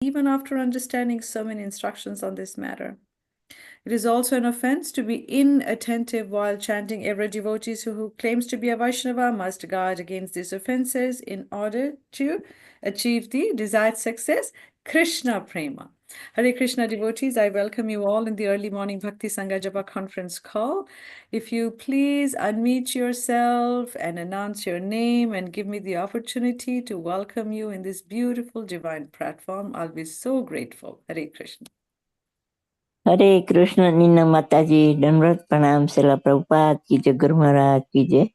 even after understanding so many instructions on this matter. It is also an offense to be inattentive while chanting. Every devotee who claims to be a Vaishnava must guard against these offenses in order to achieve the desired success, Krishna Prema. Hare Krishna devotees, I welcome you all in the early morning Bhakti Sangha Japa conference call. If you please unmute yourself and announce your name and give me the opportunity to welcome you in this beautiful divine platform, I'll be so grateful. Hare Krishna. हरे कृष्ण नीना माता जी दंडवत प्रणाम शिला प्रभुपाद की जय गुरु महाराज की जय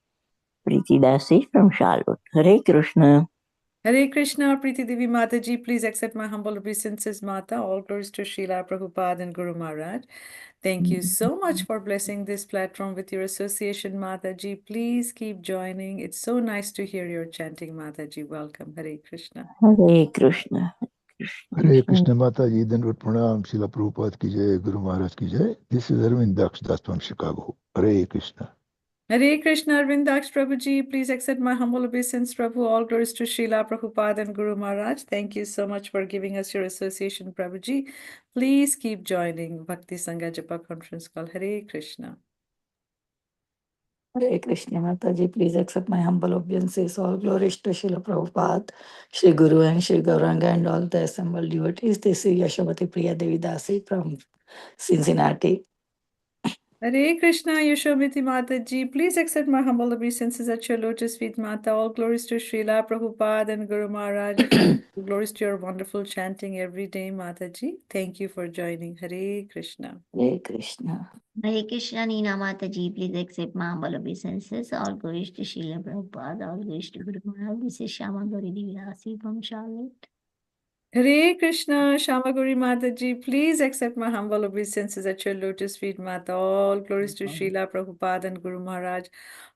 प्रीति दासी from Charlotte Hare Krishna Hare Krishna, Preeti Devi Mataji, please accept my humble obeisances, Mata. All glories to Srila Prabhupada and Guru Maharaj. Thank you so much for blessing this platform with your association, Mataji. Please keep joining. It's so nice to hear your chanting, Mataji. Welcome. Hare Krishna. Hare Krishna Hare Krishna Mata Ji, Dandavat Pranam, Srila Prabhupada ki jai, Guru Maharaj ki jai. This is Arvind Daksh Das from Chicago. Hare Krishna. Hare Krishna, Arvindaksh Prabhuji. Please accept my humble obeisance, Prabhu. All glories to Srila Prabhupada and Guru Maharaj. Thank you so much for giving us your association, Prabhuji. Please keep joining Bhakti Sangha Japa conference call. Hare Krishna. Hare Krishna Mataji, please accept my humble obeisances. All glories to Srila Prabhupada, Shri Guru and Shri Gauranga and all the assembled devotees. This is Yashovati Priya Devi Dasi from Cincinnati. Hare Krishna, Yashomiti Mataji. Please accept my humble obeisances at your lotus feet, Mata. All glories to Srila Prabhupada and Guru Maharaj. Glories to your wonderful chanting every day, Mataji. Thank you for joining. Hare Krishna. Hare Krishna. Hare Krishna, Nina Mataji, please accept my humble obeisances. All glories to Srila Prabhupada, all glories to Guru Maharaj. This is Shama Gauri Devidasi from Charlotte. Hare Krishna, Shamaguri Mataji, please accept my humble obeisances at your lotus feet, Mata. All glories to Srila Prabhupada and Guru Maharaj.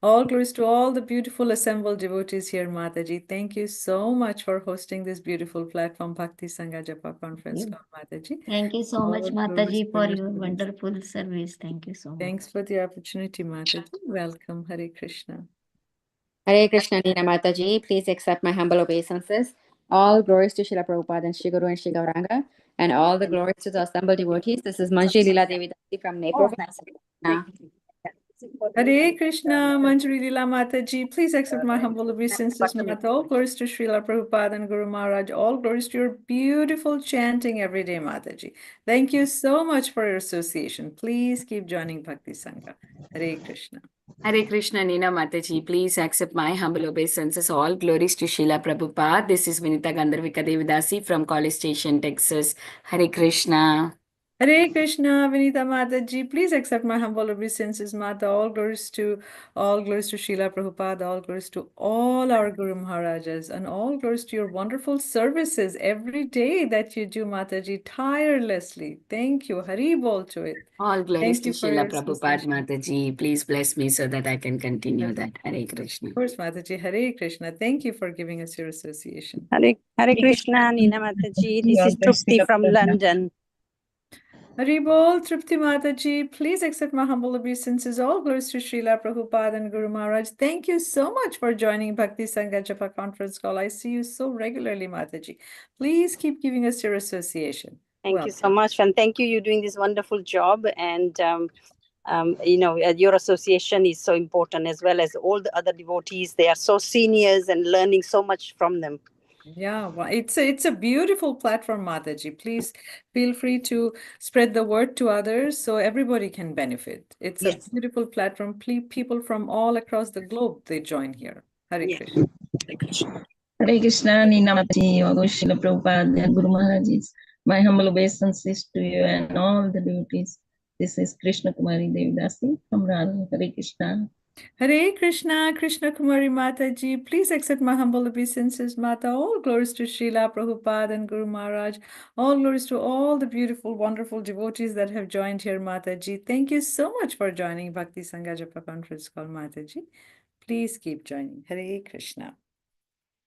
All glories to all the beautiful assembled devotees here, Mataji. Thank you so much for hosting this beautiful platform, Bhakti Sangha Japa conference call, Mataji. Thank you so much, All glories Mataji, to for your your service. wonderful service. Thank you so much. Thanks for the opportunity, Mataji. Welcome, Hare Krishna. Hare Krishna, Nina Mataji, please accept my humble obeisances. All glories to Srila Prabhupada and Shri Guru and Shri Gauranga, and all the glories to the assembled devotees. This is Manjri Leela Devi Dasi from Nepal. Hare Krishna, Manjari Leela Mataji, please accept my humble obeisances, Mata. All glories to Srila Prabhupada and Guru Maharaj. All glories to your beautiful chanting every day, Mataji. Thank you so much for your association. Please keep joining Bhakti Sangha. Hare Krishna. Hare Krishna, Nina Mataji, please accept my humble obeisances. All glories to Srila Prabhupada. This is Vinita Gandharvika Devidasi from College Station, Texas. Hare Krishna. Hare Krishna, Vinita Mataji, please accept my humble obeisances, Mata. All glories to Srila Prabhupada, all glories to all our Guru Maharajas, and all glories to your wonderful services every day that you do, Mataji, tirelessly. Thank you. Hari bol to it. All glories Thank to you for Srila your Prabhupada, association. Mataji. Please bless me so that I can continue that. Hare Krishna. Of course, Mataji. Hare Krishna. Thank you for giving us your association. Hare Krishna, Nina Mataji. This is Trupti from London. Haribol, Tripti Mataji, please accept my humble obeisances. All glories to Srila Prabhupada and Guru Maharaj. Thank you so much for joining Bhakti Sangha Japa conference call. I see you so regularly, Mataji. Please keep giving us your association. Thank you so much. And thank you. You're doing this wonderful job. And, your association is so important, as well as all the other devotees. They are so seniors and learning so much from them. Yeah, well, it's a beautiful platform, Mataji. Please feel free to spread the word to others so everybody can benefit. It's a beautiful platform. People from all across the globe, they join here. Hare Krishna. Hare Krishna, Nina Mataji, Srila Prabhupada and Guru Maharajis. My humble obeisances to you and all the devotees. This is Krishna Kumari Devidasi from Radha. Hare Krishna. Hare Krishna, Krishna Kumari Mataji, please accept my humble obeisances, Mata. All glories to Srila Prabhupada and Guru Maharaj. All glories to all the beautiful, wonderful devotees that have joined here, Mataji. Thank you so much for joining Bhakti Sangha Japa conference call, Mataji. Please keep joining. Hare Krishna.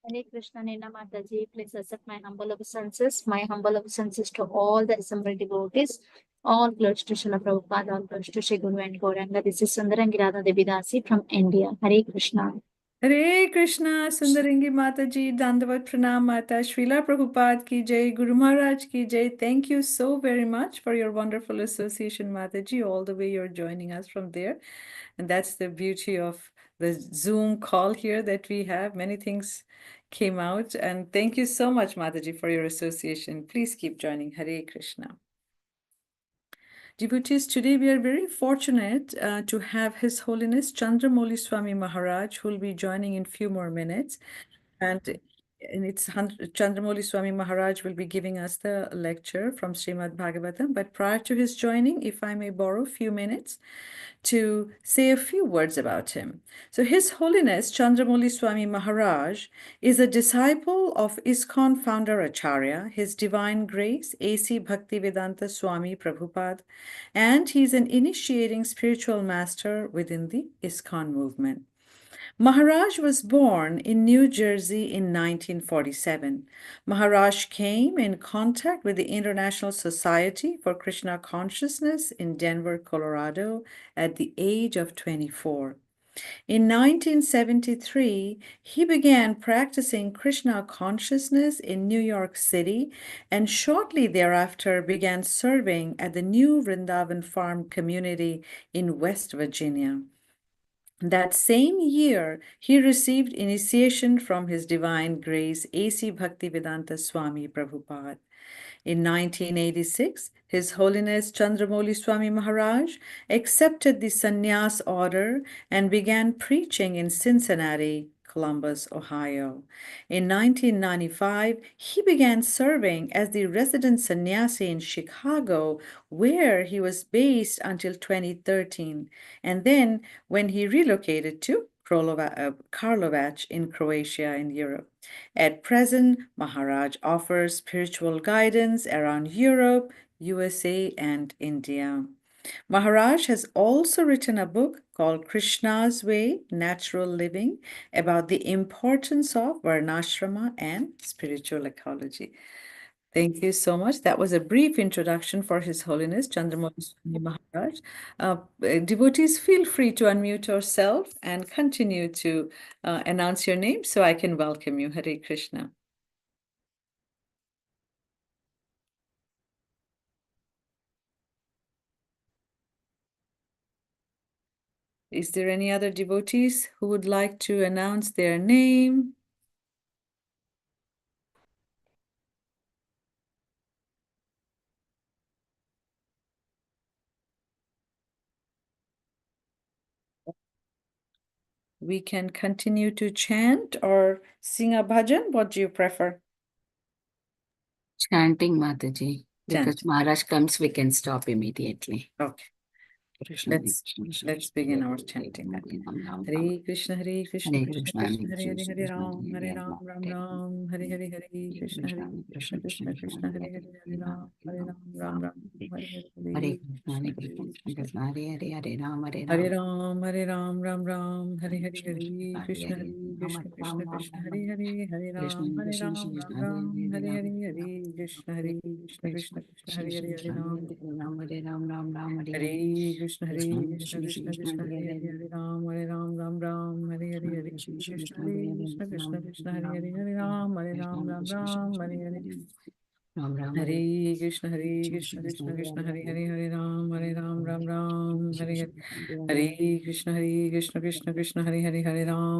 Hare Krishna, Nina Mataji, please accept my humble obeisances. My humble obeisances to all the assembled devotees. All glories to Srila Prabhupada, all glories to Shri Guru and Gauranga. This is Sundarangirada Devidasi from India. Hare Krishna. Hare Krishna, Sundarangi Mataji, Dandavat Pranam Mata, Srila Prabhupada ki jai, Guru Maharaj ki jai. Thank you so very much for your wonderful association, Mataji, all the way you're joining us from there. And that's the beauty of the Zoom call here that we have. Many things came out. And thank you so much, Mataji, for your association. Please keep joining. Hare Krishna. Devotees, today we are very fortunate to have His Holiness Candramauli Swami Maharaj, who will be joining in few more minutes. And it's Candramauli Swami Maharaj will be giving us the lecture from Srimad Bhagavata. But prior to his joining, if I may borrow a few minutes to say a few words about him. So His Holiness Candramauli Swami Maharaj is a disciple of ISKCON founder Acharya, His Divine Grace A.C. Bhaktivedanta Swami Prabhupada, and he's an initiating spiritual master within the ISKCON movement. Maharaj was born in New Jersey in 1947. Maharaj came in contact with the International Society for Krishna Consciousness in Denver, Colorado at the age of 24. In 1973, he began practicing Krishna consciousness in New York City and shortly thereafter began serving at the New Vrindavan Farm community in West Virginia. That same year, he received initiation from His Divine Grace A.C. Bhaktivedanta Swami Prabhupada. In 1986, His Holiness Candramauli Swami Maharaj accepted the sannyas order and began preaching in Cincinnati, Columbus, Ohio. In 1995, he began serving as the resident sannyasi in Chicago, where he was based until 2013. And then when he relocated to Karlovac in Croatia in Europe. At present, Maharaj offers spiritual guidance around Europe, USA, and India. Maharaj has also written a book called Krishna's Way, Natural Living, about the importance of Varnashrama and spiritual ecology. Thank you so much. That was a brief introduction for His Holiness Chandramouli Swami Maharaj. Devotees, feel free to unmute yourself and continue to announce your name so I can welcome you. Hare Krishna. Is there any other devotees who would like to announce their name? We can continue to chant or sing a bhajan. What do you prefer? Chanting, Mataji. Because Chant. Maharaj comes, we can stop immediately. Okay. Let's begin our chanting. Hare Krishna, Hare Krishna, Krishna Krishna, Hare Hare, Hare Ram, Ram Ram, Hare Hare, Hare Krishna, Hare Krishna, Krishna Krishna, Hare Hare, Hare Ram, Ram, Hare Hare Krishna, Krishna, Hare Ram, Hare Ram, Ram Ram, Hare Hare, Hare Krishna, Krishna Krishna, Hare Hare, Hare Ram, Ram Ram, Hare Hare, Hare Krishna, Krishna Krishna, Hare Hare, Hare Ram. Hare Krishna, Krishna Krishna, Hare Hare, Hare Ram, Ram, Hare Hare, Hare Krishna, Krishna Krishna, Hare Hare, Hare Ram, Ram, Hare Hare. Hare Krishna, Krishna Krishna, Hare Hare, Hare Ram, Ram, Hare Hare. Hare Krishna, Krishna Krishna, Hare Hare, Hare Ram,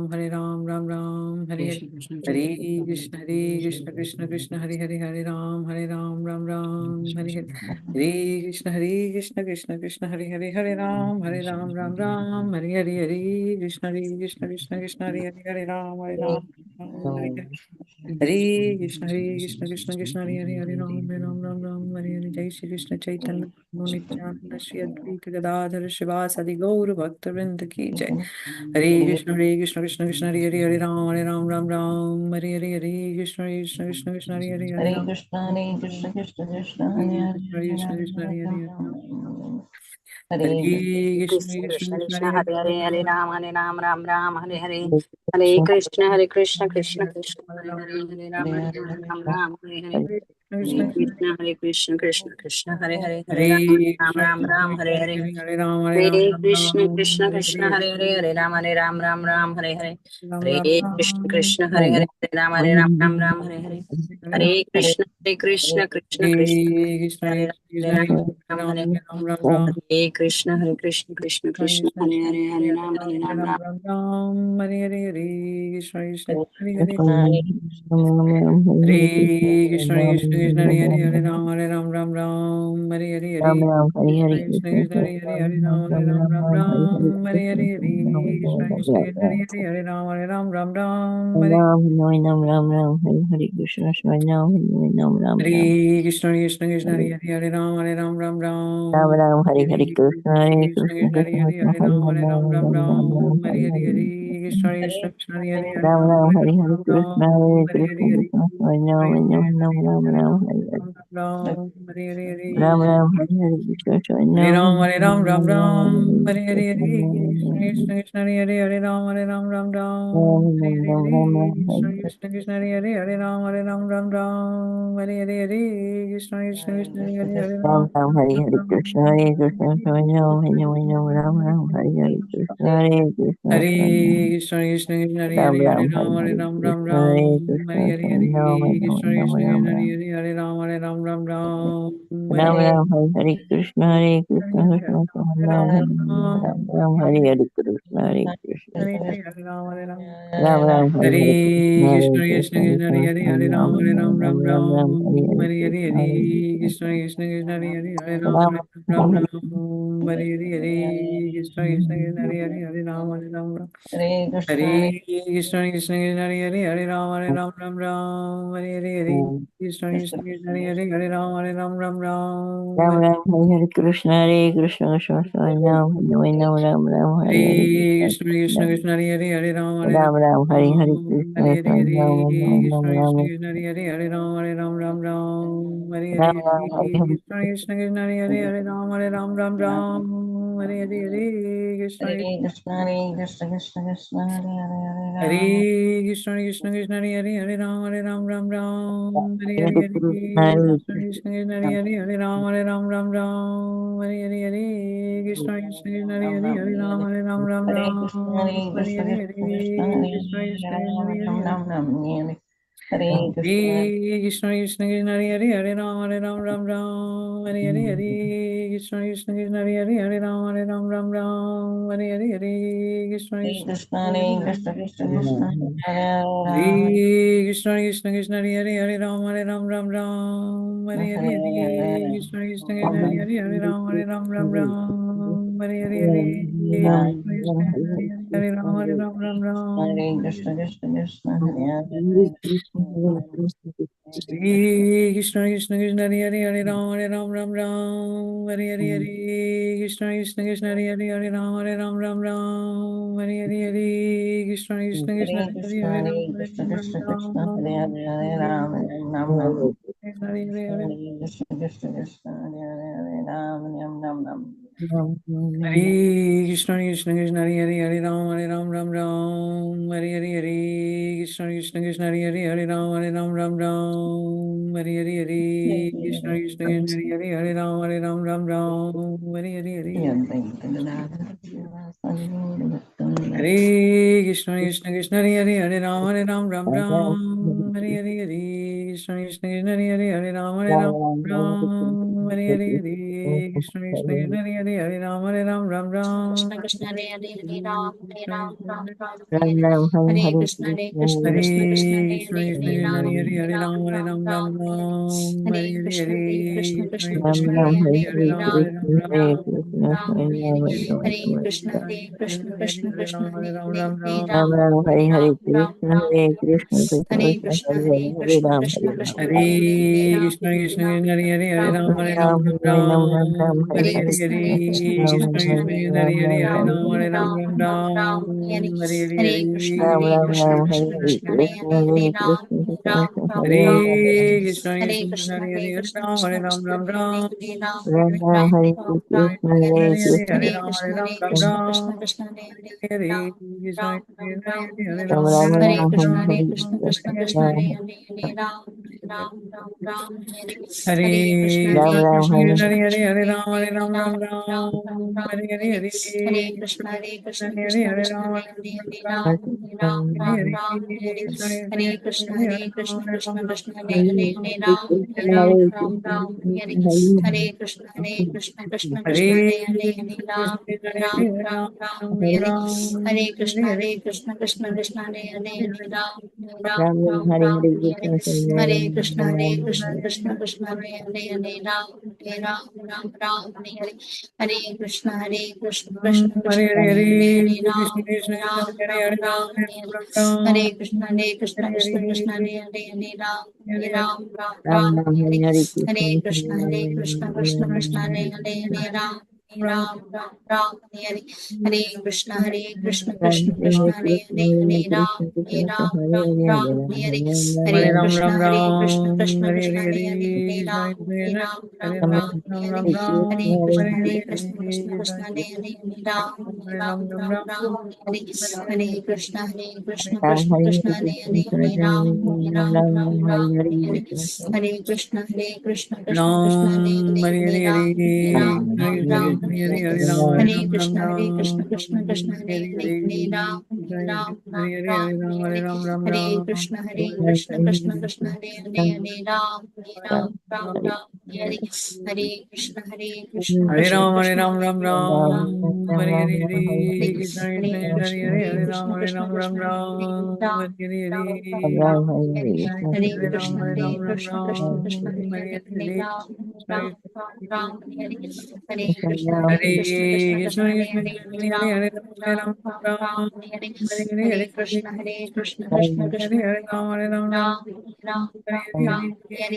Ram, Hare Hare. Hare Krishna, Krishna Krishna, Hare Hare, Hare Ram, Ram, Hare Hare. Hare Krishna, Krishna Krishna, Hare Hare, Hare Ram, Ram, Hare Hare. Hare Krishna, Krishna Krishna, Hare Hare, Hare Ram, Ram, Hare Hare. Hare Krishna, Krishna Krishna, Hare Hare, Hare Ram, Hare Hare. Jai Shri Krishna Chaitanya Nityananda Shri Advaita Gadadhara Srivasadi Gaura Bhakta Vrinda Ki Jai. Hare Krishna, Krishna Krishna, Hare Hare, Hare Ram, Ram, Hare Hare. Hare Krishna, Krishna Krishna, Hare Hare, Hare Ram. Hare Krishna, Krishna Krishna, Hare Krishna Hare, Krishna, Hare Hare. Hare Krishna, Krishna, Hare Hare Hare, Hare Ram, Ram, Hare Hare. Hare Krishna, Krishna Krishna, Hare Hare, Hare Ram, Ram, Hare Hare. Hare Krishna, Krishna Krishna, Hare Hare, Hare Hare Ram, Krishna, Ram Ram, Hare Hare. Hare Ram, Hare Ram, Hare Ram Krishna, Ram, Krishna Hare Krishna, Hare, Hare Hare, Hare Ram, Ram Ram, Hare Hare. Ram Hare Ram Krishna, Ram. Krishna, Hare Hare, Hare Ram, Ram Hare Hare. Hare Krishna, Hare Krishna, Krishna Krishna, Hare Krishna, Hare Krishna, Ram, Hare Ram Ram, Hare Hare Hare. Ram, Ram Ram. Hare Krishna, Hare Krishna, Krishna Krishna, Krishna, Hare Krishna, Hare, Hare Hare Ram, Ram, Hare Hare Ram, Ram, Ram. Ram Ram. Hare Hare, Hare Krishna, Krishna, Hare Hare. Hare Krishna, Krishna Krishna, Hare Hare, Hare Ram, Hare Ram, Ram Ram. Hare Hare, Hare Krishna, Krishna Krishna, Hare Hare, Hare Ram, Hare Ram, Ram Ram. Hare Hare, Hare Krishna, Krishna Krishna, Hare Hare, Hare Ram, Hare Ram, Ram Ram. Hare Hare Krishna, Hare Krishna, Krishna Krishna, Hare Hare, Hare Ram, Hare Ram, Ram Ram Ram. Ram Hare Hare Hare Krishna Hare Krishna, Krishna Krishna Krishna Hare Hare, Krishna Hare Hare Ram, Hare Ram, Ram Ram Ram. Hare Hare Hare, Hare Hare Krishna, Krishna Krishna, Hare Hare, Hare Ram Ram, Ram Hare Hare Ram, Hare Ram Krishna Ram. Hare Hare Krishna Hare, Hare Krishna Ram Ram Hare Ram Ram, Hare Ram Ram. Hare Hare, Ram Hare Ram Hare Hare Krishna Hare Ram Ram, Hare Ram, Ram Ram. Hare Hare, Hare Krishna, Ram Krishna Krishna, Hare Hare, Hare Ram, Hare Ram, Ram Ram. Ram Hare Hare, Hare Ram Krishna, Krishna Krishna, Hare Hare, Hare Ram, Hare Ram, Ram Ram. Hare Hare, Hare Krishna, Krishna Krishna, Hare Hare, Hare Ram Ram, Ram Ram Hare Hare Krishna Hare Krishna Ram Ram Hare Hare Krishna Hare Krishna Hare Krishna, Krishna Krishna, Hare Ram Hare, Hare Ram Hare Ram, Hare Hare Ram, Ram Krishna Hare Ram. Hare Krishna Hare, Hare Krishna, Krishna Ram Krishna, Ram Hare Hare, Hare Ram, Hare Ram, Ram Ram. Hare Ram Hare, Ram Hare Hare Krishna Hare Krishna Hare Krishna Ram Ram, Ram Hare Hare Hare Krishna Hare Krishna Hare Hare, Hare Ram, Hare Ram. Ram Ram Hare Hare Hare Krishna Krishna, Hare Krishna Krishna Krishna, Hare Krishna Hare, Hare Ram, Hare Ram, Ram Ram Ram Hare Ram. Hare Hare Hare, Krishna Hare Hare Krishna Krishna, Krishna Krishna, Hare Hare, Hare Ram, Ram Hare Ram, Ram Ram Ram. Hare Hare, Hare Krishna, Krishna Krishna, Hare Hare, Hare Ram, Hare Ram, Ram. Hare Krishna, Hare Krishna, Krishna Krishna, Hare Hare, Hare Ram, Hare Ram, Ram Ram. Hare Hare, Hare Krishna, Krishna Krishna Krishna, Hare Hare, Hare Ram, Hare Ram, Ram Ram Ram. Ram Hare Hare Krishna Hare Krishna Krishna Krishna Ram Ram Hare Hare Hare Krishna, Krishna Krishna Krishna, Hare Hare, Hare Ram, Hare Ram, Ram Ram Hare Hare Ram. Krishna Hare Hare, Krishna Hare Krishna, Krishna Ram Krishna, Hare Hare, Hare Ram, Hare Ram, Ram Ram. Hare Ram Hare, Ram Hare Hare Hare Krishna, Krishna Krishna, Hare Hare, Hare Ram, Hare Ram, Ram Ram. Hare Hare, Hare Krishna, Hare Krishna, Hare Krishna, Krishna Krishna, Hare Hare, Hare Ram. Hare Krishna, Krishna Krishna, Hare Hare, Hare Ram, Hare Ram, Ram Ram. Hare Hare, Hare Hare Krishna Hare Krishna, Krishna Krishna, Hare Hare, Hare Ram, Hare Ram, Ram Ram. Hare Hare, Hare Krishna, Krishna Krishna, Hare Hare, Hare Ram, Hare Ram, Ram Hare Krishna, Ram. Hare Hare Krishna, Hare, Krishna Krishna, Hare Hare Krishna, Krishna Hare, Krishna, Hare Ram Hare. Ram Ram, Hare Krishna, Hare Krishna, Krishna Krishna, Hare Hare, Hare Ram, Hare Ram, Ram Ram. Hare Hare, Hare Krishna, Krishna Krishna, Hare Hare, Hare Ram, Hare Ram, Ram Ram. Hare Hare, Hare Krishna, Hare Krishna Krishna, Krishna, Hare Hare Krishna, Krishna Ram, Ram Krishna, Ram. Hare Ram, Hare Krishna, Krishna Krishna, Hare Hare, Hare Ram, Hare Ram, Ram Ram. Hare Hare, Hare Krishna, Krishna Krishna, Hare Hare, Hare Ram, Hare Ram, Ram Ram. Hare Hare, Hare Krishna, Krishna Krishna, Hare Hare, Hare Ram, Hare Ram, Ram Ram. Hare Krishna, Krishna Krishna, Hare Hare Krishna, Krishna Krishna, Hare Hare, Hare Ram, Ram Ram. Hare Hare, Hare Krishna, Krishna Krishna, Hare Hare, Hare Ram, Ram Ram. Hare Hare, Hare Krishna, Krishna Krishna, Hare Hare Krishna, Hare, Ram, Hare Hare Krishna, Ram, Krishna Ram Krishna, Hare Ram. Hare, Hare Ram, Ram Ram. Krishna, Hare Hare, Hare Krishna, Krishna Krishna, Hare Hare, Ram, Ram Ram. Hare Krishna, Krishna Krishna, Hare Hare, Hare Ram, Ram Ram. Hare Hare, Hare Krishna, Krishna Krishna, Hare Hare, Hare Ram, Ram Ram. Hare Hare, Hare Krishna, Krishna Krishna, Hare Hare, Hare Ram, Ram Ram. Hare Hare, Hare Hare Krishna, Krishna Krishna, Hare Hare, Hare Ram, Ram Ram. Hare Hare, Hare Krishna, Krishna Krishna, Hare Hare, Hare Ram, Ram. Hare Hare, Hare Krishna, Krishna Krishna, Hare Hare, Hare Ram, Ram Krishna Ram. Krishna Hare Hare Hare Ram Hare Ram Ram Ram Ram Ram Hare Hare Hare Krishna Hare Krishna Krishna Hare Krishna Krishna Hare Krishna, Hare Krishna Hare Krishna, Ram Hare Hare Hare, Ram Ram, Hare Ram Ram, Ram Ram Ram. Hare Hare Hare, Krishna Hare Krishna Hare Krishna Krishna Ram Krishna Krishna, Ram Hare Hare Hare Hare Hare, Hare Hare Ram, Ram Hare Ram, Krishna Hare Ram. Hare Ram Krishna Ram Hare Hare Hare Hare Hare Krishna, Krishna Krishna Hare Krishna, Krishna Hare Krishna Hare, Krishna Ram, Hare Hare Ram, Hare Ram Hare Ram. Ram Ram Ram Hare Hare Hare Ram Ram Krishna Ram Hare Krishna Krishna Hare Krishna Krishna Hare Hare Hare Krishna Ram Hare Krishna Ram Krishna Hare Hare Hare Ram Krishna, Hare Krishna Ram Krishna, Hare Hare, Hare Ram Ram, Hare Hare Ram, Ram Ram Ram Hare Ram Ram Ram Ram. Hare Hare Hare Hare, Hare Krishna, Hare Krishna, Hare Ram Krishna Krishna, Hare Krishna, Krishna Hare Krishna, Ram Hare Hare Hare, Ram Hare Ram, Ram, Hare Hare Ram, Hare Ram, Ram Ram, Ram, Ram. Hare Hare, Hare Krishna, Hare Hare Ram Ram Krishna, Ram Krishna Hare Krishna, Hare Hare Krishna Hare, Hare Hare Ram, Krishna Hare Krishna, Hare Krishna, Hare Ram, Ram Ram, Ram Ram Hare Krishna, Hare Krishna, Hare Ram, Hare Ram, Ram Ram, Hare Krishna, Hare Ram Ram, Ram Hare Ram Ram, Hare Ram Hare Ram, Ram Hare Ram Krishna, Ram Krishna Hare Krishna, Hare Ram, Hare Ram, Ram Ram, Hare Hare, Krishna Krishna, Hare Ram, Hare Ram, Ram Hare Hare Krishna, Krishna, Krishna Hare Ram, Hare Ram, Ram Hare Hare Krishna, Hare Hare Krishna, Hare Ram, Ram Ram, Hare Ram Ram Hare Hare Krishna, Hare Hare, Krishna Krishna, Hare Ram, Hare Ram, Hare Hare, Hare Ram Ram Hare Hare Krishna, Ram, Ram Hare Krishna, Hare Krishna, Krishna Hare Hare, Hare Ram Ram, Ram Ram, Hare Hare, Krishna Krishna, Hare Ram Ram, Ram Ram Hare Krishna, Ram, Hare Hare, Krishna Hare Ram, Ram Ram, Hare Hare, Ram Hare Hare Krishna, Ram Hare Hare Krishna, Ram Hare Hare, Ram Krishna Krishna, Hare Hare Ram, Hare Ram, Ram Ram, Hare Hare, Krishna Krishna, Hare Hare, Ram, Hare Ram, Ram Ram, Hare Ram, Ram Ram, Hare Hare, Krishna Krishna, Hare Ram, Hare Ram, Ram Ram, Hare Hare, Krishna Krishna, Hare Ram, Ram Ram,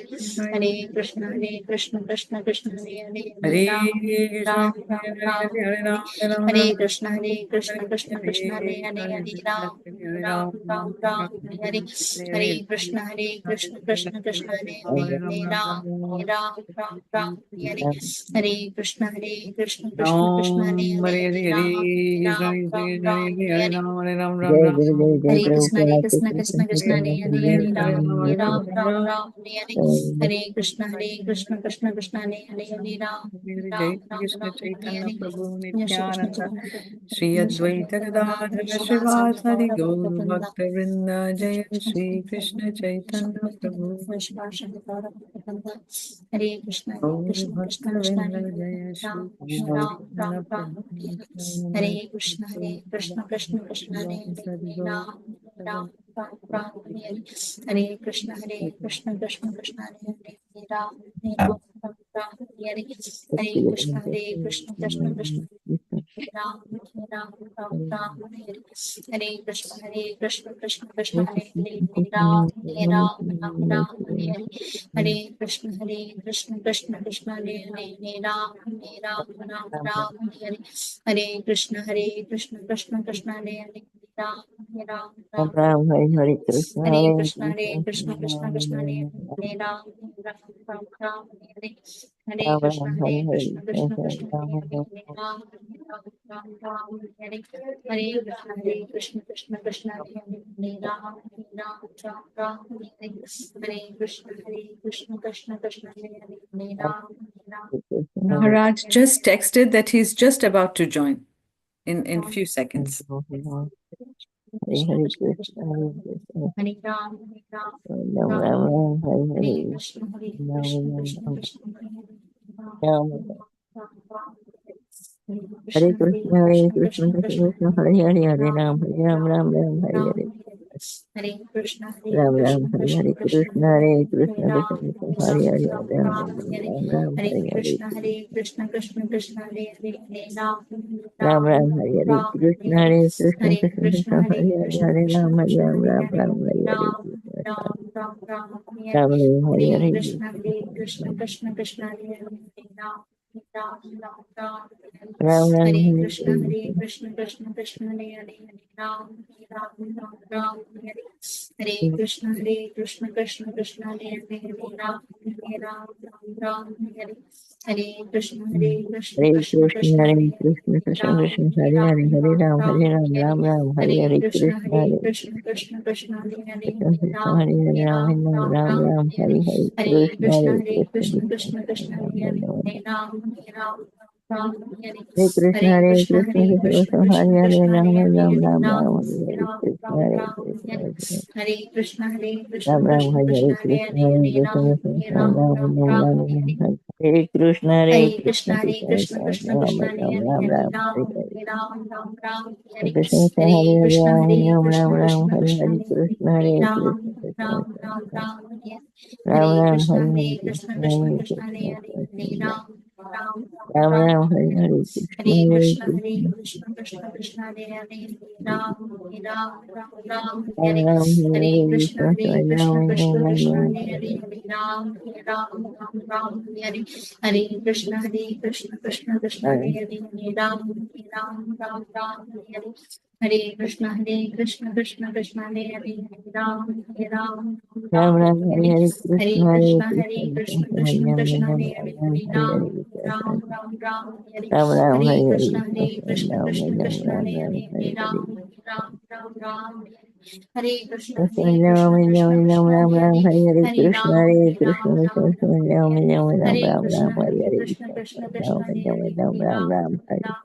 Hare Hare, Krishna Hare Krishna, Krishna Krishna, Hare Ram, Hare Ram, Hare Hare, Hare Ram, Hare Ram, Ram Hare Hare, Krishna Hare Krishna, Hare Ram, Hare Ram, Ram Hare Hare, Krishna Hare Ram, Ram Hare Hare Ram, Ram Ram Hare Hare, Krishna Krishna, Hare Ram, Hare Ram, Ram Jai Ram Guru Jai Jai Prabhupada Hare Hare Ram, Hare Ram, Ram Ram Jai Krishna Chaitanya Prabhu Nityananda Shri Advaita Gadadhara Srivasadi Gaur Bhakta Vrinda Jaya Shri Krishna Chaitanya Prabhu Gaur Bhakta Vrinda Jaya Shri Krishna Chaitanya Prabhu Nityananda Sadi Gaur Ram Hare Hare Krishna, Hare Krishna, Ram Ram Hare Hare Krishna, Ram Hare Maharaj just texted that he's just about to join in few seconds. Krishna, Hare Krishna, Ram Ram Hare Hare, Hare Krishna, Hare Krishna, Krishna Krishna, Hare Hare, Hare Ram, Ram Ram, Hare Hare, Ram Ram, Hare Hare Krishna, Hare Krishna, Krishna Krishna, Hare Hare, Ram Ram, Hare Hare, Ram Ram, Hare Hare Krishna, Hare Krishna, Krishna Krishna, Hare Hare, Hare Ram, Ram Ram, Hare Hare, Ram Ram, Hare Hare, Ram Ram, Hare Hare, Hare Krishna, Krishna Krishna, Hare Hare, Ram, Ram, Ram, Hare Hare Krishna, Hare Krishna Krishna, Krishna, Hare Hare Krishna, Krishna Ram, Krishna, Hare Ram, Hare, Hare Ram, Ram, Hare Ram, Hare Ram Ram, Hare Hare Hare Krishna, Krishna, Hare Krishna Krishna, Hare Hare Krishna Krishna, Ram, Hare Hare Ram, Ram, Hare Ram, Ram, Ram Ram, Ram, Hare Hare Hare Krishna, Krishna, Hare Krishna Krishna, Krishna, Hare Hare Ram, Ram, Ram, Hare Hare Krishna, Hare Hare Krishna, Krishna, Krishna Krishna Krishna, Krishna, Hare Hare Hare Ram, Hare Ram, Hare Ram Ram, Ram, Hare Hare Ram, Krishna, Ram, Hare Ram, Krishna, Hare Hare Hare Krishna, Ram Ram, Krishna Hare Krishna, Hare Hare Krishna, Hare Hare Ram, Krishna, Krishna Krishna, Ram, Ram Ram, Ram, Ram, Ram Hare Ram, Hare Krishna, Hare Hare Krishna, Krishna, Krishna Krishna Krishna, Krishna, Ram Krishna Ram, Hare Ram Hare Ram, Ram, Hare Ram, Ram, Ram, Hare Krishna Krishna, Hare Hare Krishna, Hare Ram, Ram Krishna Ram, Krishna, Hare Krishna Hare Krishna, Hare Hare Ram, Krishna, Krishna Ram, Ram, Krishna, Ram, Hare Ram Hare Ram, Krishna, Hare Hare Krishna Krishna, Krishna, Hare Krishna Krishna, Hare Hare Krishna, Ram, Ram, Ram Ram, Ram, Ram, Hare Hare Hare Krishna, Hare Hare Krishna, Krishna, Krishna Krishna, Krishna Hare Hare Ram, Ram, Ram, Ram, Ram Hare Ram, Hare Hare Hare Krishna, Krishna, Krishna Ram Krishna, Ram, Krishna Ram Hare Ram, Hare Ram, Ram, Ram, Ram, Hare Hare Krishna, Krishna Krishna, Krishna Hare Hare Hare Ram, Ram, Ram, Ram, Hare Hare Krishna, Krishna Krishna, Krishna Hare Hare Ram, Ram, Ram Ram, Ram, Hare Hare Hare Hare Krishna, Hare Krishna, Krishna, Krishna Krishna Krishna, Ram Krishna Ram, Hare Ram Hare Hare Hare Ram, Krishna, Ram, Ram, Ram, Hare Ram Ram, Hare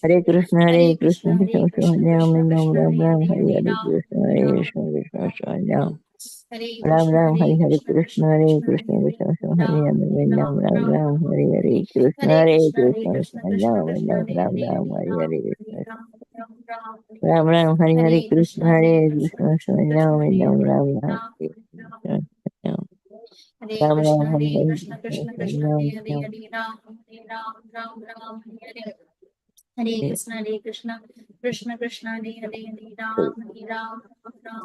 Hare Hare Krishna, Krishna, Krishna Ram Krishna, Ram, Krishna Ram Hare Ram, Hare Hare Hare Ram, Ram, Ram, Ram, Hare Krishna, Krishna, Krishna Ram Krishna, Ram, Krishna Ram Ram, Hare Hare Hare Hare Krishna, Ram, Hare Ram, Krishna, Ram, Krishna Ram Hare Ram, Ram Hare Ram Krishna, Ram, Hare Hare Krishna Krishna, Ram Krishna Hare Ram, Ram Hare Ram Ram, Ram, Hare Ram, Ram, Ram, Hare Krishna, Hare Hare Krishna, Krishna, Krishna Krishna Krishna Ram Krishna, Ram, Krishna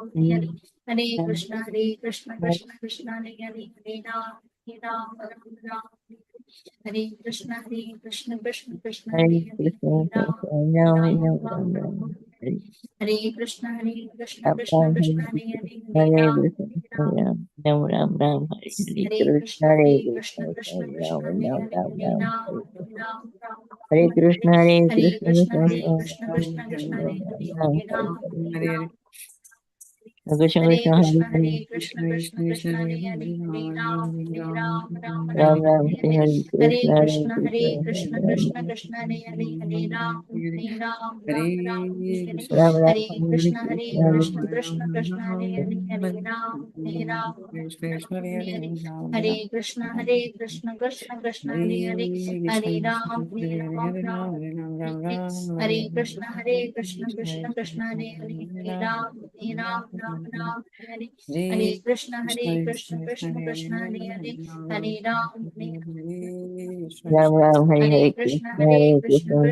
Ram Hare Ram, Hare Hare Hare Ram, Krishna, Hare Ram, Krishna, Krishna Ram Hare Ram Krishna, Ram, Hare Hare Krishna Krishna, Krishna, Hare Krishna Krishna, Hare Krishna Krishna, Hare Ram, Hare Ram Ram, Ram Ram, Ram, Hare Hare Krishna, Hare Hare Krishna, Krishna, Krishna Krishna, Ram Krishna Ram Hare Ram Hare Ram, Hare Ram, Hare Krishna, Ram, Ram, Ram, Ram Ram, Hare Hare Hare Krishna, Krishna, Hare Krishna Krishna, Krishna, Krishna Ram Hare Ram Hare Ram Ram, Ram, Ram, Hare Ram Hare Ram Ram, Krishna, Hare Hare Krishna Krishna, Krishna Krishna, Hare Ram Hare Ram, Ram, Ram, Ram, Hare Ram, Hare Krishna, Krishna Krishna, Hare Hare Hare Ram, Ram, Ram, Hare Ram Hare Krishna, Krishna Krishna, Krishna Hare Hare Ram, Ram, Ram, Hare Krishna, Krishna Krishna, Krishna Hare Hare Krishna, Hare Ram, Ram Ram, Ram Ram, Ram, Hare Hare Krishna, Krishna Ram Krishna, Ram, Krishna Hare Hare Hare Hare Ram, Krishna, Ram, Ram Ram, Hare Hare Krishna, Krishna, Hare Krishna Krishna, Krishna, Krishna Ram Hare Ram Hare Ram, Ram, Hare Ram, Ram, Hare Krishna, Hare Hare Krishna, Krishna, Krishna Krishna Krishna, Krishna Hare Ram, Hare Hare Ram, Ram, Krishna, Hare Krishna, Krishna, Hare Hare Krishna, Krishna Krishna, Hare Hare Ram, Ram, Ram, Ram Ram, Ram, Hare Hare Krishna, Hare Krishna, Hare Krishna, Krishna Krishna, Hare Ram, Ram, Ram, Ram, Ram Ram, Hare Hare Krishna, Hare Krishna, Krishna, Krishna Krishna, Hare Ram, Ram, Hare Krishna, Hare Krishna, Krishna Krishna, Hare Ram, Ram, Ram, Hare Krishna, Hare Krishna, Krishna Krishna, Hare Ram, Ram, Ram, Ram, Hare Krishna, Hare Krishna, Krishna Krishna, Hare Ram, Ram Ram, Hare Hare Krishna, Krishna, Hare Hare Krishna, Krishna, Krishna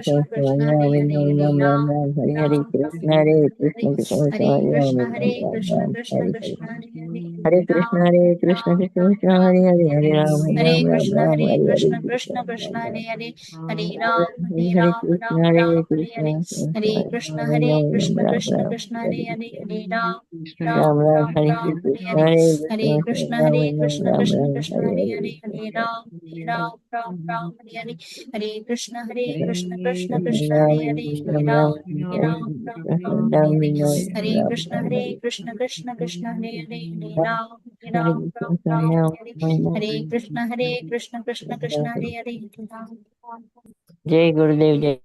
Krishna Krishna, Ram Hare Ram Hare Ram Ram, Ram, Hare Ram, Ram, Krishna, Hare Krishna, Krishna Hare Ram Krishna, Ram Hare Ram Krishna, Ram, Krishna Hare Krishna, Hare Hare Hare Krishna, Ram, Hare Krishna, Ram, Krishna Ram, Krishna, Ram, Hare Hare, Hare Hare Ram, Hare Ram Krishna, Ram, Hare Hare Hare Krishna, Krishna, Krishna Krishna, Ram Ram. Hare Ram, Hare Ram, Krishna, Ram, Hare Ram, Krishna, Hare Krishna, Hare Krishna, Ram Krishna Ram, Krishna, Hare Hare Ram, Ram Ram, Ram, Ram, Hare Ram, Krishna, Hare Hare Hare Krishna, Krishna, Ram Hare Krishna, Ram, Krishna Ram, Krishna, Hare Hare Ram, Ram, Ram, Ram, Hare Krishna, Hare Krishna, Krishna Krishna, Hare Ram, Ram, Ram, Ram, Hare Krishna, Hare Krishna, Krishna Krishna, Hare Ram, Ram, Ram, Ram, Hare Krishna, Hare Krishna, Krishna Krishna, Hare Ram. Jai Gurudev, Jai.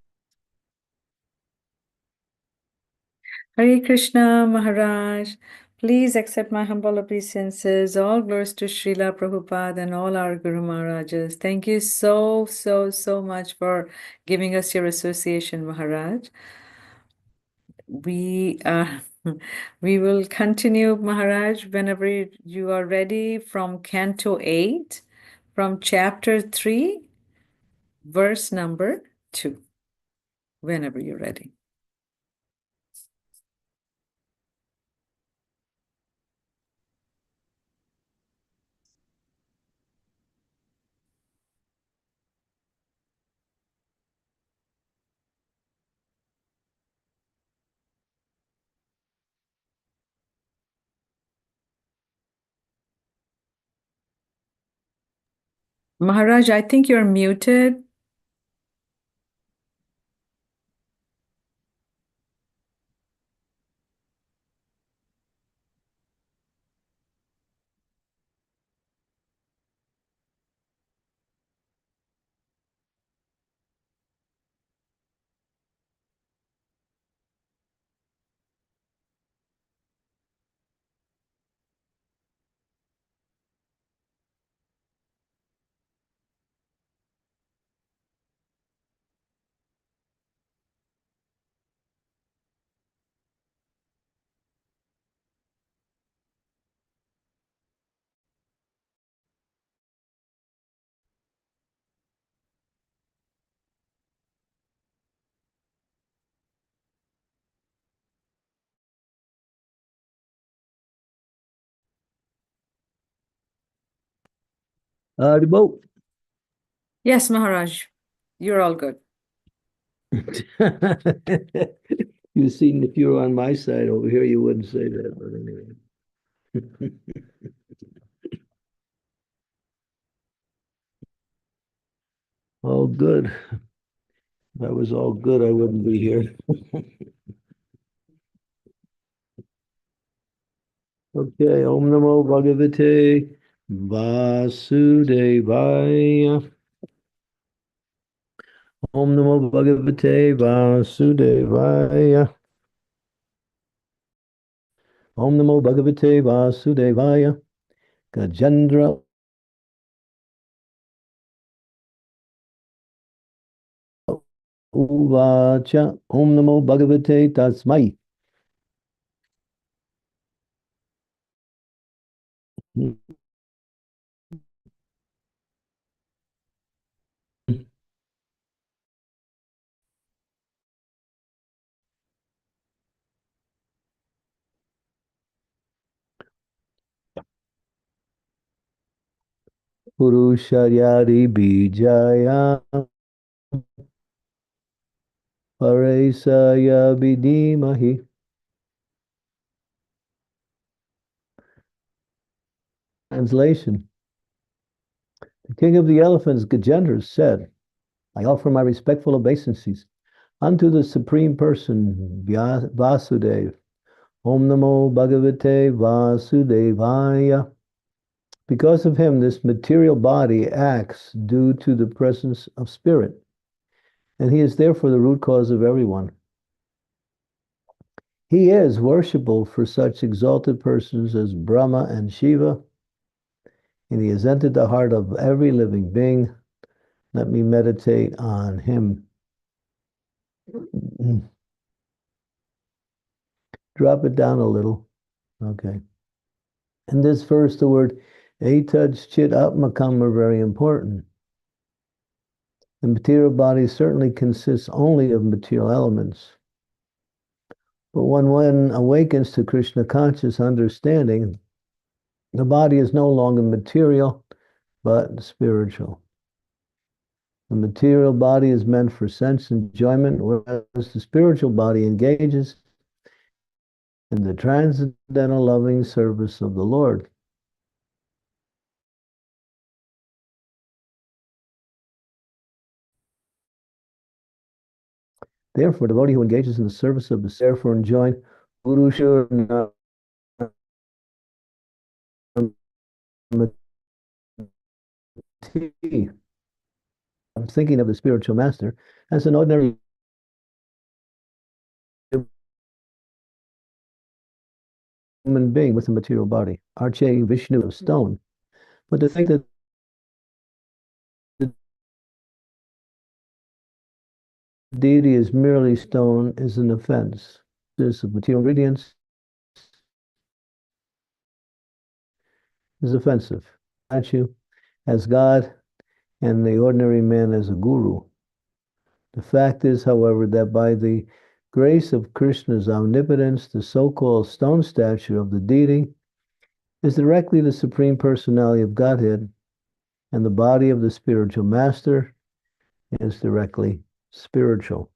Hare Krishna, Maharaj. Please accept my humble obeisances. All glories to Srila Prabhupada and all our Guru Maharajas. Thank you so much for giving us your association, Maharaj. We we will continue, Maharaj, whenever you are ready from Canto 8, from chapter 3, verse number 2, whenever you're ready. Maharaj, I think you're muted. Haribol. Yes, Maharaj, you're all good. You seen if you were on my side over here, you wouldn't say that, but anyway. All good. If that was all good, I wouldn't be here. Okay, Om Namo Bhagavate Vasudevaya. Om Namo Bhagavate Vasudevaya. Om Namo Bhagavate Vasudevaya. Gajendra Uvacha. Om Namo Bhagavate Tasmai. Purusharyari Bijaya Paresaya Vidimahi. Translation. The king of the elephants, Gajendra, said, I offer my respectful obeisances unto the Supreme Person, Vasudeva. Om Namo Bhagavate Vasudevaya. Because of him, this material body acts due to the presence of spirit, and he is therefore the root cause of everyone. He is worshipable for such exalted persons as Brahma and Shiva, and he has entered the heart of every living being. Let me meditate on him. Drop it down a little. Okay. In this verse, the word etad chit atmakam are very important. The material body certainly consists only of material elements. But when one awakens to Krishna conscious understanding, the body is no longer material, but spiritual. The material body is meant for sense enjoyment, whereas the spiritual body engages in the transcendental loving service of the Lord. Therefore, the devotee who engages in the service of the therefore enjoin Purusha. I'm thinking of the spiritual master as an ordinary human being with a material body, Arche Vishnu of stone. But to think that the deity is merely stone is an offense. This of material ingredients is offensive. Statue as God and the ordinary man as a guru. The fact is, however, that by the grace of Krishna's omnipotence, the so-called stone statue of the deity is directly the Supreme Personality of Godhead, and the body of the spiritual master is directly spiritual.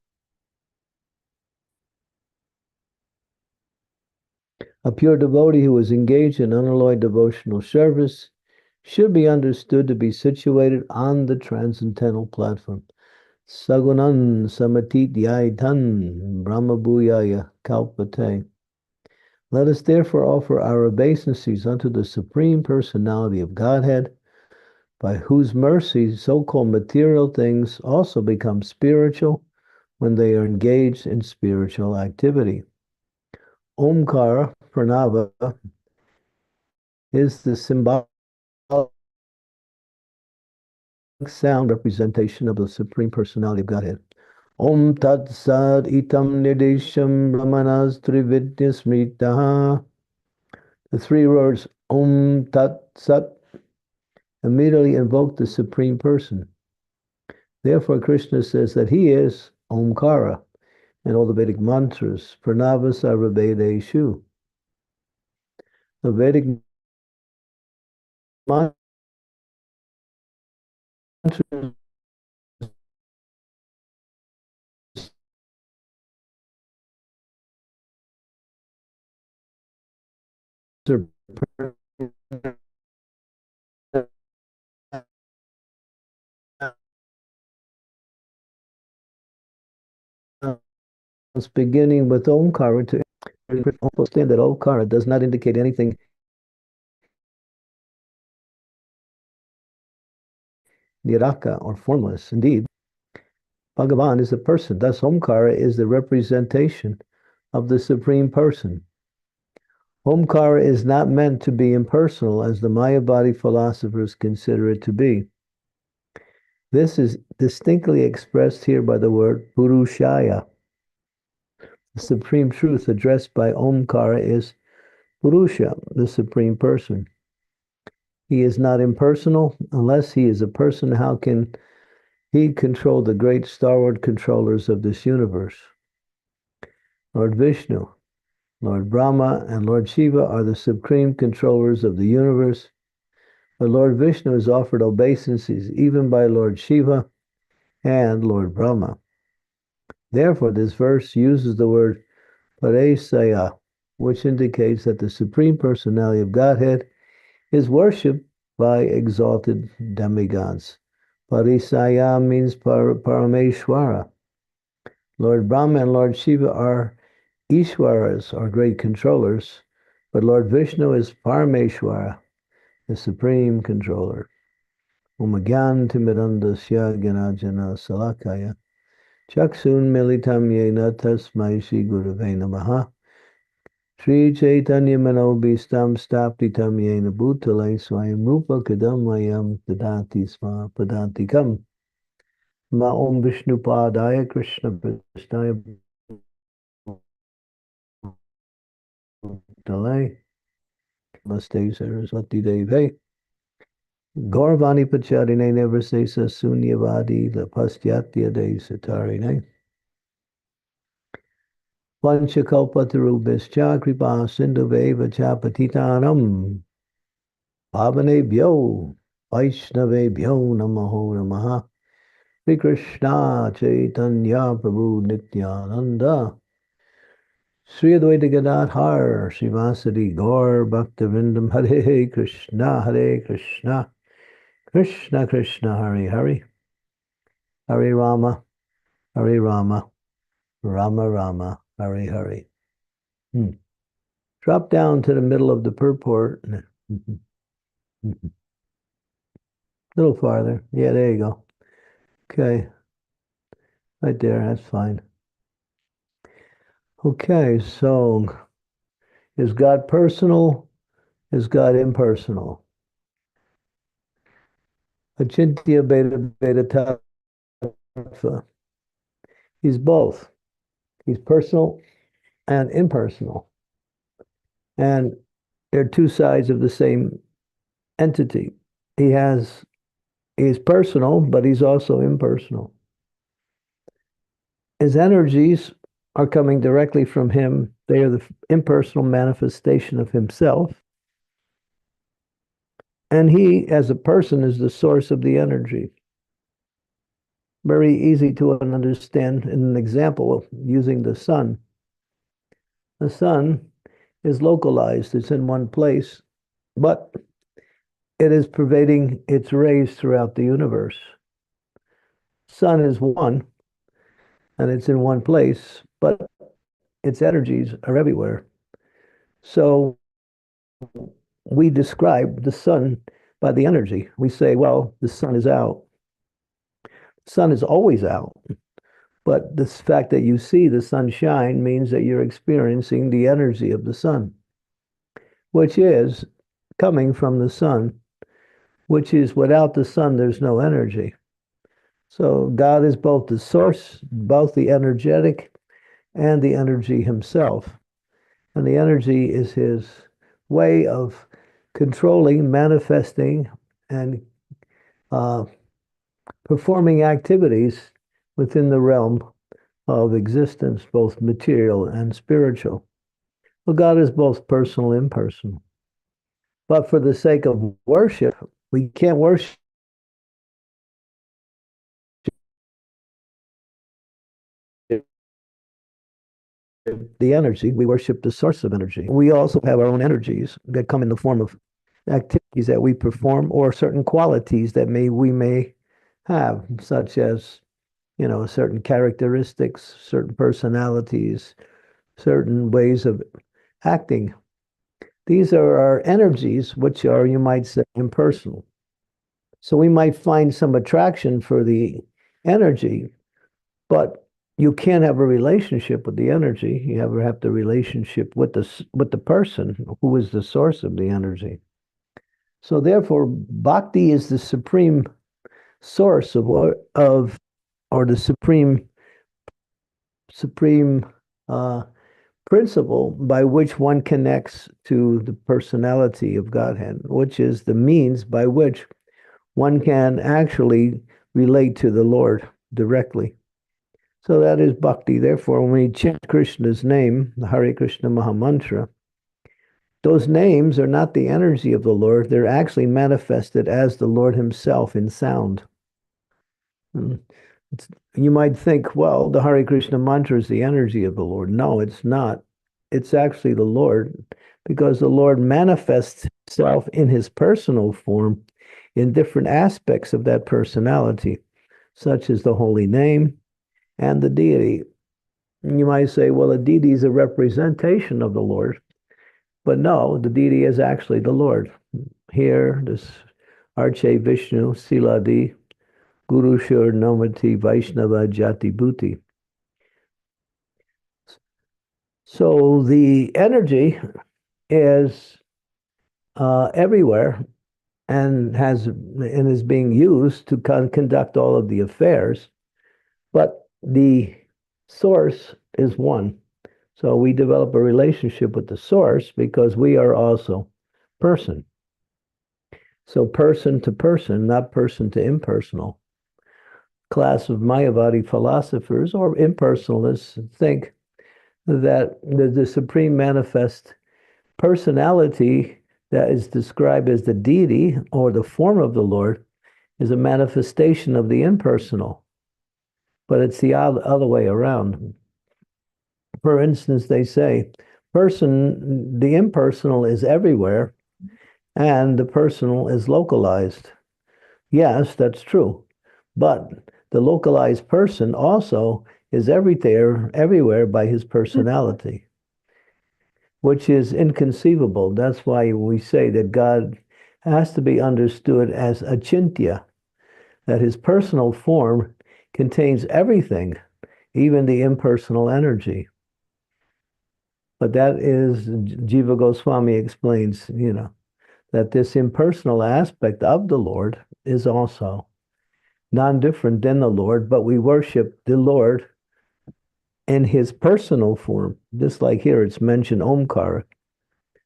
A pure devotee who is engaged in unalloyed devotional service should be understood to be situated on the transcendental platform. Sagunan samatityaitan brahmabhuyaya kalpate. Let us therefore offer our obeisances unto the Supreme Personality of Godhead, by whose mercy so-called material things also become spiritual when they are engaged in spiritual activity. Omkara, Pranava, is the symbolic sound representation of the Supreme Personality of Godhead. Om Tat Sad Itam Nidesham Brahmanas Trividya Smritaha. The three words Om Tat Sat immediately invoke the Supreme Person. Therefore, Krishna says that he is Omkara in all the Vedic mantras. Pranavasarva Vedeshu. The Vedic mantras are beginning with Omkara to understand that Omkara does not indicate anything niraka or formless. Indeed, Bhagavan is a person. Thus, Omkara is the representation of the Supreme Person. Omkara is not meant to be impersonal as the Mayavadi philosophers consider it to be. This is distinctly expressed here by the word Purushaya. The supreme truth addressed by Omkara is Purusha, the Supreme Person. He is not impersonal. Unless he is a person, how can he control the great starward controllers of this universe? Lord Vishnu, Lord Brahma, and Lord Shiva are the supreme controllers of the universe, but Lord Vishnu is offered obeisances even by Lord Shiva and Lord Brahma. Therefore, this verse uses the word Paresaya, which indicates that the Supreme Personality of Godhead is worshipped by exalted demigods. Parisaya means Parameshwara. Lord Brahma and Lord Shiva are Ishwaras, or great controllers, but Lord Vishnu is Parameshwara, the supreme controller. Umagyan Timirandasya Ganajana Salakaya Chaksun Militam Yena Tasmai Shri Gurave Namaha Sri Chaitanya Manobhistam Staptitam Yena Bhutale Swayam Rupa Kadamayam Dadanti Sma Padantikam Ma Om Vishnu Padaya Krishna Prasnaya Bhutale Namaste Saraswati Deve Gaurvani Pacharine Nevrasesa Sunyavadi Lapastyatya De Satarine Vanchakalpatarubhischa Kripa Sindhuveva Chapatitanam Pavanebhyo Vaishnavebhyo Namaho Namaha Sri Krishna Chaitanya Prabhu Nityananda Sri Advaita Gadadhar Srivasadi Gaur Bhaktivinoda Hare Krishna Hare Krishna Krishna Krishna Hare Hare Hare Rama Rama Rama Hare Hare. Drop down to the middle of the purport. A little farther. Yeah, there you go. Okay. Right there, that's fine. Okay, so is God personal? Is God impersonal? Achintya Beta Beta Tattva. He's both. He's personal and impersonal. And they're two sides of the same entity. He's personal, but he's also impersonal. His energies are coming directly from him. They are the impersonal manifestation of himself. And he, as a person, is the source of the energy. Very easy to understand in an example of using the sun. The sun is localized, it's in one place, but it is pervading its rays throughout the universe. Sun is one, and it's in one place, but its energies are everywhere. So we describe the sun by the energy. We say, well, the sun is out. The sun is always out. But the fact that you see the sun shine means that you're experiencing the energy of the sun, which is coming from the sun, which is without the sun, there's no energy. So God is both the source, both the energetic and the energy himself. And the energy is his way of controlling, manifesting, and performing activities within the realm of existence, both material and spiritual. Well, God is both personal and impersonal. But for the sake of worship, we can't worship the energy, we worship the source of energy. We also have our own energies that come in the form of activities that we perform or certain qualities that we may have, such as, certain characteristics, certain personalities, certain ways of acting. These are our energies, which are, you might say, impersonal. So we might find some attraction for the energy, but you can't have a relationship with the energy. You have the relationship with the person who is the source of the energy. So therefore, bhakti is the supreme source of or the supreme principle by which one connects to the personality of Godhead, which is the means by which one can actually relate to the Lord directly. So that is bhakti. Therefore, when we chant Krishna's name, the Hare Krishna Maha Mantra, those names are not the energy of the Lord. They're actually manifested as the Lord himself in sound. You might think, well, the Hare Krishna mantra is the energy of the Lord. No, it's not. It's actually the Lord, because the Lord manifests himself in his personal form in different aspects of that personality, such as the holy name and the deity. And you might say, well, the deity is a representation of the Lord. But no, the deity is actually the Lord. Here, this Arche Vishnu Siladi Guru Shur Namati Vaishnava Jati Bhuti. So the energy is everywhere and is being used to conduct all of the affairs, but the source is one. So we develop a relationship with the source because we are also person. So person to person, not person to impersonal. Class of Mayavadi philosophers or impersonalists think that the supreme manifest personality that is described as the deity or the form of the Lord is a manifestation of the impersonal. But it's the other way around. For instance, they say, the impersonal is everywhere and the personal is localized. Yes, that's true. But the localized person also is everywhere by his personality, which is inconceivable. That's why we say that God has to be understood as achintya, that his personal form contains everything, even the impersonal energy. But that is, Jiva Goswami explains, that this impersonal aspect of the Lord is also non-different than the Lord, but we worship the Lord in his personal form. Just like here, it's mentioned Omkara.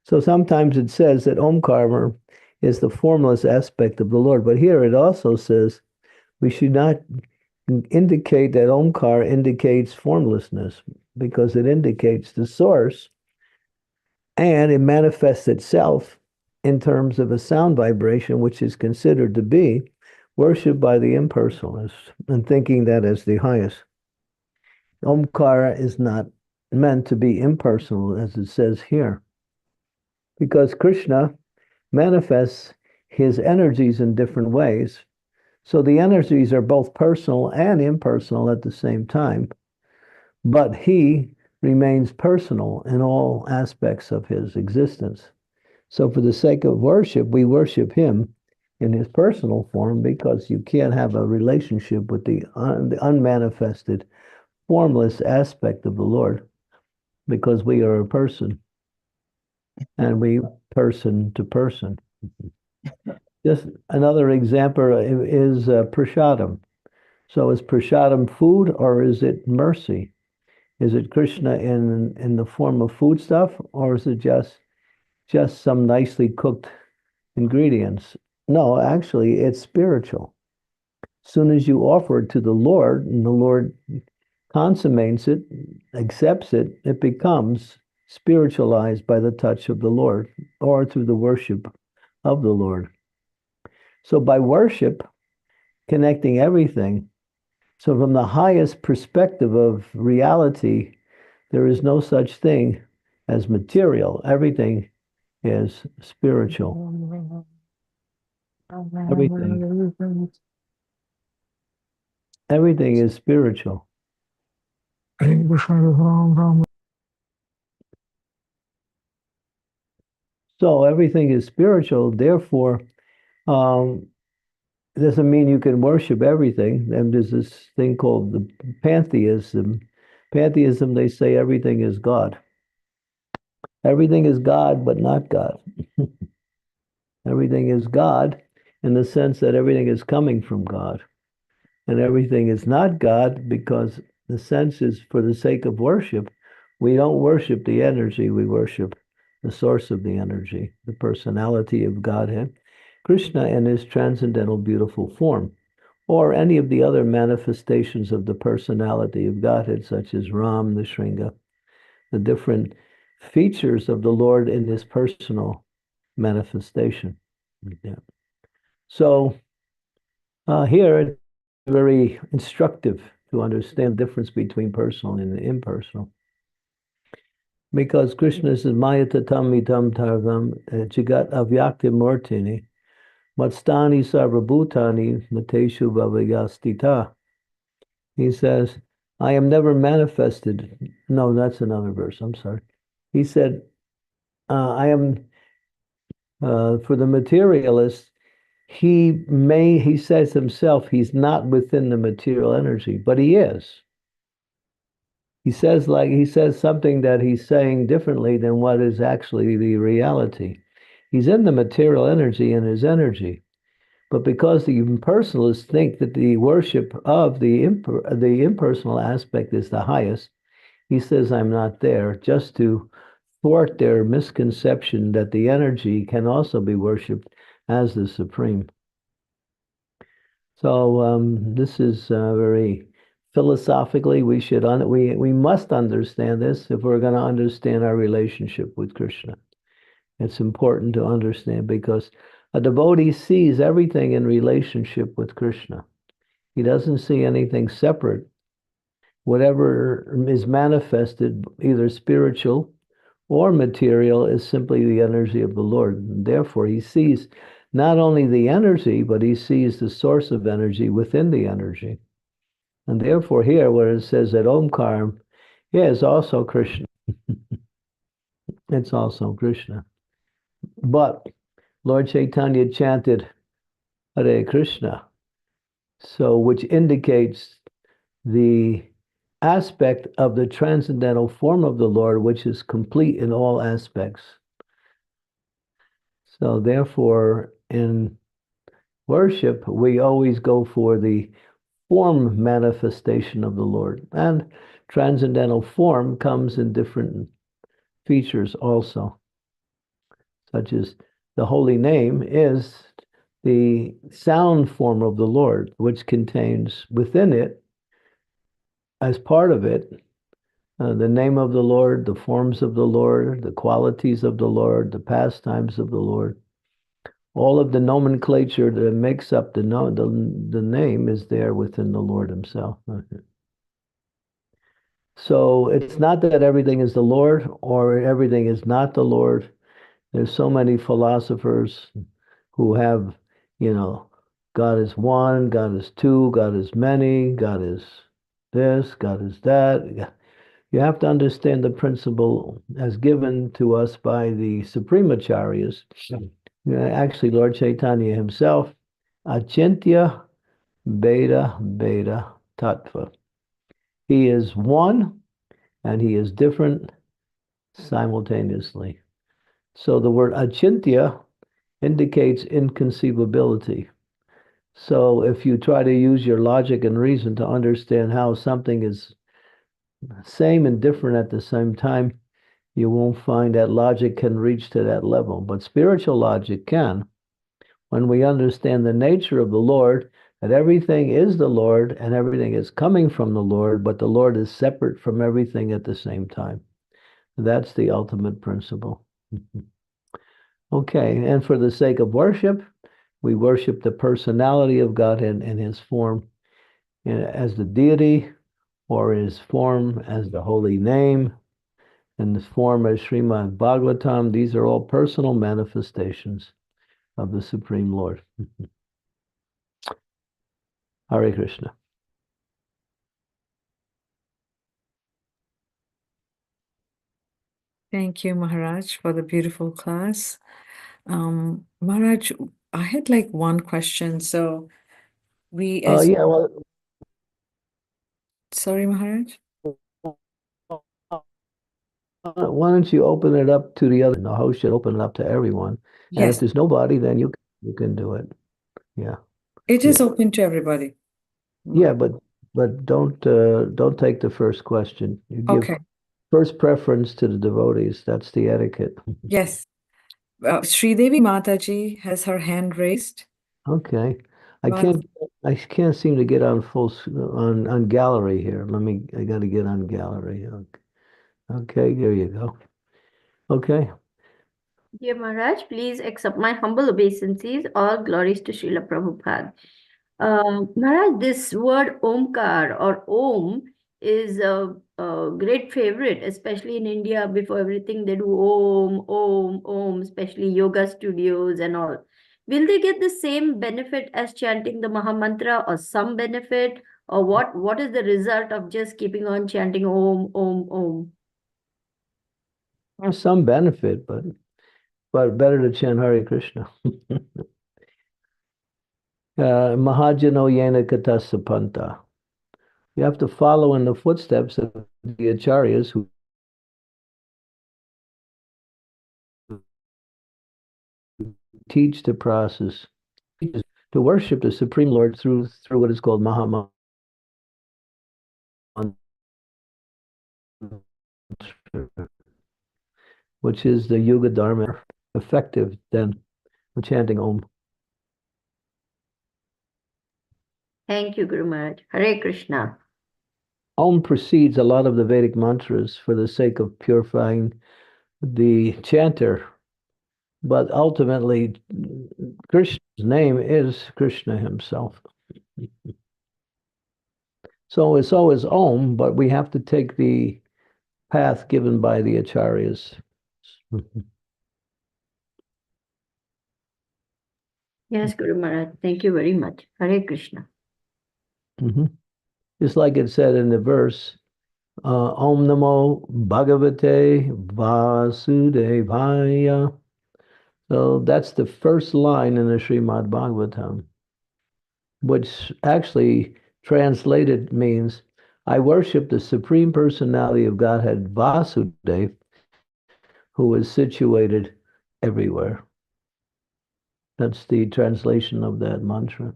So sometimes it says that Omkara is the formless aspect of the Lord, but here it also says we should not indicate that Omkara indicates formlessness, because it indicates the source, and it manifests itself in terms of a sound vibration, which is considered to be worshipped by the impersonalists and thinking that as the highest. Omkara is not meant to be impersonal, as it says here, because Krishna manifests his energies in different ways. So the energies are both personal and impersonal at the same time, but he remains personal in all aspects of his existence. So for the sake of worship, we worship him in his personal form, because you can't have a relationship with the unmanifested, formless aspect of the Lord, because we are a person, and we person to person. Just another example is prasadam. So is prasadam food, or is it mercy? Is it Krishna in the form of food stuff, or is it just some nicely cooked ingredients? No, actually, it's spiritual. As soon as you offer it to the Lord, and the Lord consummates it, accepts it, it becomes spiritualized by the touch of the Lord, or through the worship of the Lord. So by worship, connecting everything, so from the highest perspective of reality, there is no such thing as material. Everything is spiritual. Everything is spiritual. So everything is spiritual. Therefore, it doesn't mean you can worship everything. And there's this thing called the pantheism. Pantheism, they say everything is God. Everything is God, but not God. Everything is God in the sense that everything is coming from God. And everything is not God, because the sense is, for the sake of worship, we don't worship the energy, we worship the source of the energy, the personality of Godhead, Krishna in his transcendental beautiful form, or any of the other manifestations of the personality of Godhead, such as Ram, the Shringa, the different features of the Lord in his personal manifestation. Yeah. So here it's very instructive to understand the difference between personal and impersonal. Because Krishna says, Maya tatam mitam tarvam jagat avyakti murtini matstani sarvabhutani mateshu bhavayastita. He says, I am never manifested. No, that's another verse. I'm sorry. He said, I am, for the materialist, he says himself, he's not within the material energy, but he is. He says something that he's saying differently than what is actually the reality. He's in the material energy in his energy. But because the impersonalists think that the worship of the impersonal aspect is the highest, he says, I'm not there, just to thwart their misconception that the energy can also be worshipped as the supreme. So this is very philosophically, we must understand this if we're going to understand our relationship with Krishna. It's important to understand, because a devotee sees everything in relationship with Krishna. He doesn't see anything separate. Whatever is manifested, either spiritual or material, is simply the energy of the Lord. And therefore, he sees not only the energy, but he sees the source of energy within the energy. And therefore, here, where it says that Omkar, is also Krishna. It's also Krishna. But Lord Chaitanya chanted Hare Krishna, so which indicates the aspect of the transcendental form of the Lord, which is complete in all aspects. So therefore, in worship, we always go for the form manifestation of the Lord. And transcendental form comes in different features also, such as the holy name is the sound form of the Lord, which contains within it, as part of it, the name of the Lord, the forms of the Lord, the qualities of the Lord, the pastimes of the Lord. All of the nomenclature that makes up the name is there within the Lord himself. So it's not that everything is the Lord or everything is not the Lord. There's so many philosophers who have, God is one, God is two, God is many, God is this, God is that. You have to understand the principle as given to us by the Supreme Acharyas. Actually, Lord Chaitanya himself, Achintya Beta Beta Tattva. He is one and he is different simultaneously. So the word achintya indicates inconceivability. So if you try to use your logic and reason to understand how something is same and different at the same time, you won't find that logic can reach to that level. But spiritual logic can. When we understand the nature of the Lord, that everything is the Lord and everything is coming from the Lord, but the Lord is separate from everything at the same time. That's the ultimate principle. Okay, and for the sake of worship, we worship the personality of God in his form as the deity, or his form as the holy name, and his form as Srimad Bhagavatam. These are all personal manifestations of the Supreme Lord. Hare Krishna. Thank you, Maharaj, for the beautiful class. Maharaj, I had like one question. So we as Yeah, well, sorry, Maharaj. why don't you open it up to the other? The host should open it up to everyone. And if Yes, there's nobody, then you can do it. Yeah, it is yeah, open to everybody. yeah. But don't take the first question. You give Okay. first preference to the devotees. That's the etiquette. Yes. Sridevi Mataji has her hand raised. Okay. I But can't seem to get on on gallery here. I got to get on gallery. Okay, there you go. Okay. Dear Maharaj, please accept my humble obeisances. All glories to Srila Prabhupada. Maharaj, this word Omkar or Om is a great favorite, especially in India. Before everything, they do Om, Om, Om, especially yoga studios and all. Will they get the same benefit as chanting the Maha Mantra, or some benefit? Or what is the result of just keeping on chanting Om, Om, Om? There's some benefit, but better to chant Hare Krishna. Mahajano Yena Katasapanta. You have to follow in the footsteps of the acharyas who teach the process to worship the Supreme Lord through what is called Maha Mantra, which is the Yuga Dharma, effective than chanting Om. Thank you, Guru Maharaj. Hare Krishna. Om precedes a lot of the Vedic mantras for the sake of purifying the chanter. But ultimately, Krishna's name is Krishna himself. So it's always Om, but we have to take the path given by the acharyas. Yes, Guru Maharaj. Thank you very much. Hare Krishna. Just like it said in the verse, Om Namo Bhagavate Vasudevaya. So that's the first line in the Srimad Bhagavatam, which actually translated means, I worship the Supreme Personality of Godhead Vasudeva, who is situated everywhere. That's the translation of that mantra.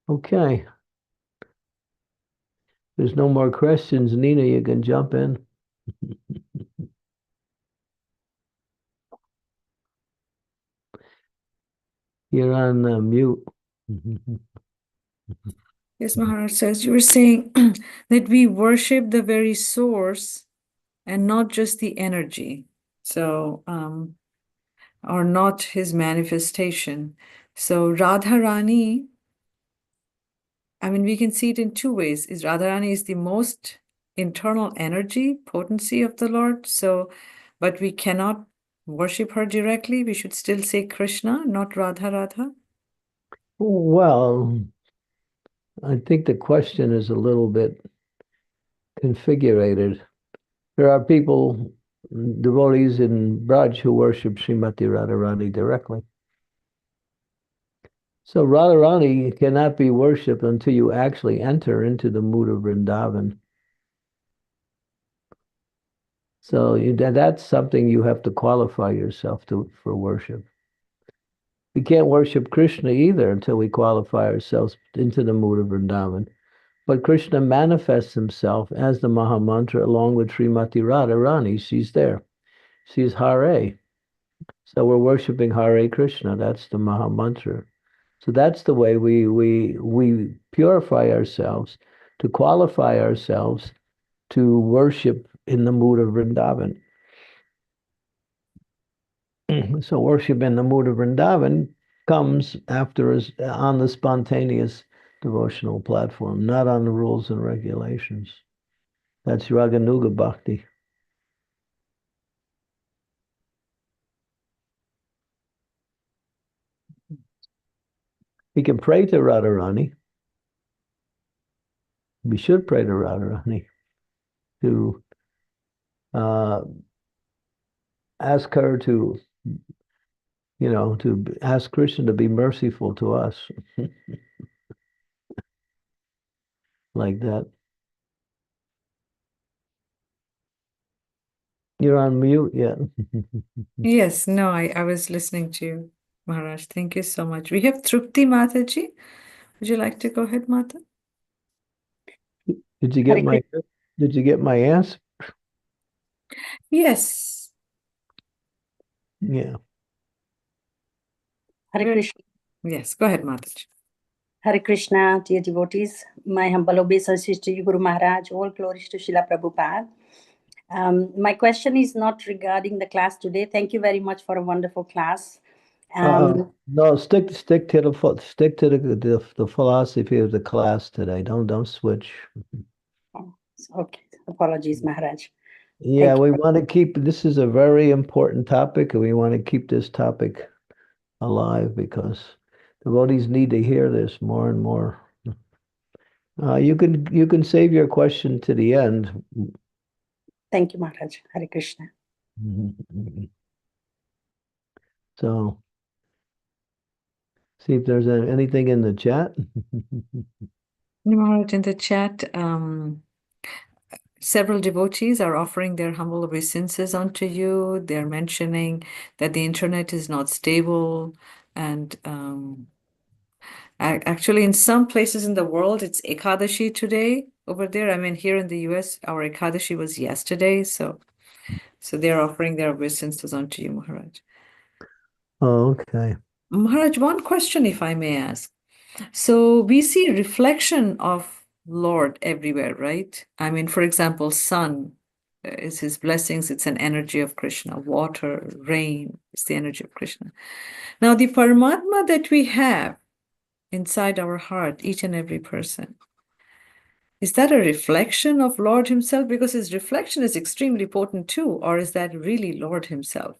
Okay. There's no more questions. Nina, you can jump in. You're on mute. yes, Maharaj says you were saying that we worship the very source and not just the energy. So, or not his manifestation. So Radharani I mean, we can see it in two ways. Is Radharani is the most internal energy, potency of the Lord. So, but we cannot worship her directly. We should still say Krishna, not Radha Radha. Well, I think the question is a little bit configurated. There are people, devotees in Braj, who worship Srimati Radharani directly. So Radharani cannot be worshipped until you actually enter into the mood of Vrindavan. So that's something you have to qualify yourself for worship. We can't worship Krishna either until we qualify ourselves into the mood of Vrindavan. But Krishna manifests himself as the Maha Mantra along with Srimati Radharani. She's there. She's Hare. So we're worshiping Hare Krishna. That's the Maha Mantra. So that's the way we purify ourselves to qualify ourselves to worship in the mood of Vrindavan. So worship in the mood of Vrindavan comes after us on the spontaneous devotional platform, not on the rules and regulations. That's Raganuga Bhakti. We can pray to Radharani. We should pray to Radharani to ask her to, to ask Krishna to be merciful to us. Like that. You're on mute yet. Yes, no, I was listening to you, Maharaj. Thank you so much. We have Trupti Mataji. Would you like to go ahead, Mata? Did you get my answer? Yes. Yeah. Hare Krishna. Yes, go ahead, Mataji. Hare Krishna, dear devotees. My humble obeisances to you, Guru Maharaj. All glories to Srila Prabhupada. My question is not regarding the class today. Thank you very much for a wonderful class. No, stick to the philosophy of the class today. Don't switch. Okay, apologies, Maharaj. Yeah, we want to keep, this is a very important topic, and we want to keep this topic alive because devotees need to hear this more and more. You can save your question to the end. Thank you, Maharaj. Hare Krishna. So, see if there's anything in the chat. Maharaj, in the chat, several devotees are offering their humble obeisances unto you. They're mentioning that the internet is not stable, and actually, in some places in the world, it's Ekadashi today over there. I mean, here in the US, our Ekadashi was yesterday, so they're offering their obeisances unto you, Maharaj. Oh, okay. Maharaj, one question, if I may ask. So we see reflection of Lord everywhere, right? I mean, for example, sun is his blessings. It's an energy of Krishna. Water, rain is the energy of Krishna. Now, the Paramatma that we have inside our heart, each and every person, is that a reflection of Lord himself? Because his reflection is extremely potent too, or is that really Lord himself?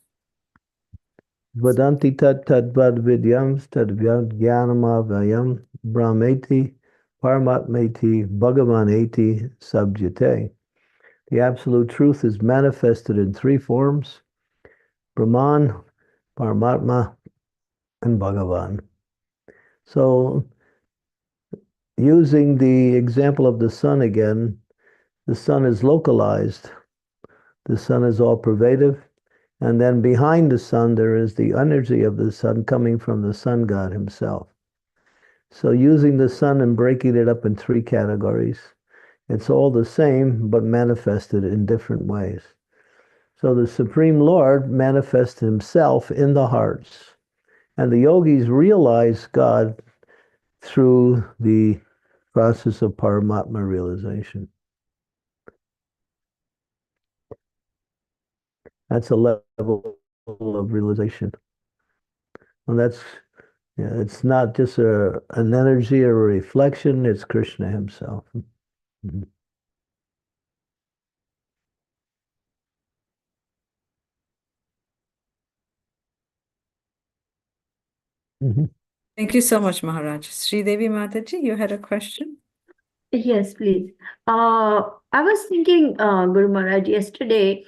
Vadanti tat vad vidyam tad jnanamavayam brahmeti paramatmeti bhagavaneti sabjate. The absolute truth is manifested in three forms: Brahman, Paramatma, and Bhagavan. So, using the example of the sun again, the sun is localized. The sun is all pervasive. And then behind the sun, there is the energy of the sun coming from the sun god himself. So using the sun and breaking it up in three categories, it's all the same, but manifested in different ways. So the Supreme Lord manifests himself in the hearts. And the yogis realize God through the process of Paramatma realization. That's a level of realization. And that's Yeah, it's not just an energy or a reflection, it's Krishna himself. Mhm. Mhm. Thank you so much, Maharaj. Sridevi Mataji, you had a question? Yes, please. I was thinking, Guru Maharaj, yesterday,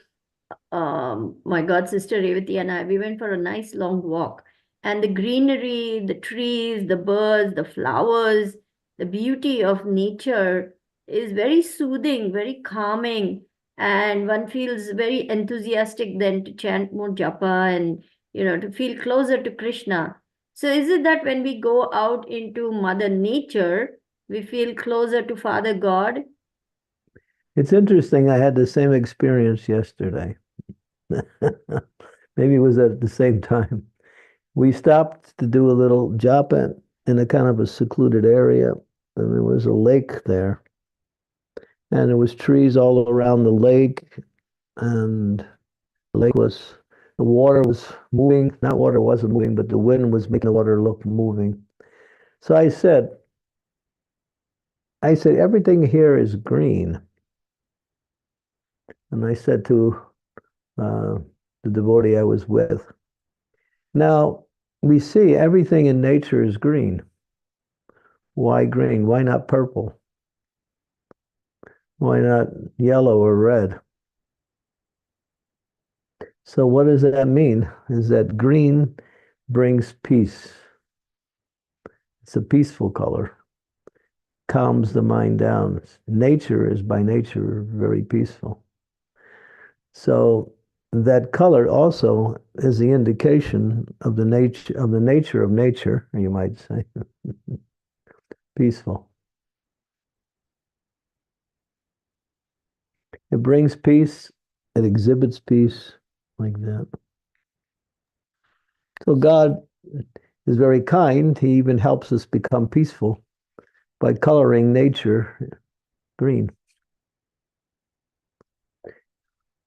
my god sister Revati and I, we went for a nice long walk. And the greenery, the trees, the birds, the flowers, the beauty of nature is very soothing, very calming. And one feels very enthusiastic then to chant more japa and, to feel closer to Krishna. So is it that when we go out into Mother Nature, we feel closer to Father God? It's interesting. I had the same experience yesterday. Maybe it was at the same time. We stopped to do a little japa in a kind of a secluded area, and there was a lake there. And there was trees all around the lake, and the water was moving. Not water wasn't moving, but the wind was making the water look moving. So I said, everything here is green. And I said to the devotee I was with, now we see everything in nature is green. Why green? Why not purple? Why not yellow or red? So what does that mean? Is that green brings peace. It's a peaceful color. Calms the mind down. Nature is by nature very peaceful. So that color also is the indication of the nature of nature, you might say. Peaceful. It brings peace. It exhibits peace like that. So God is very kind. He even helps us become peaceful by coloring nature green.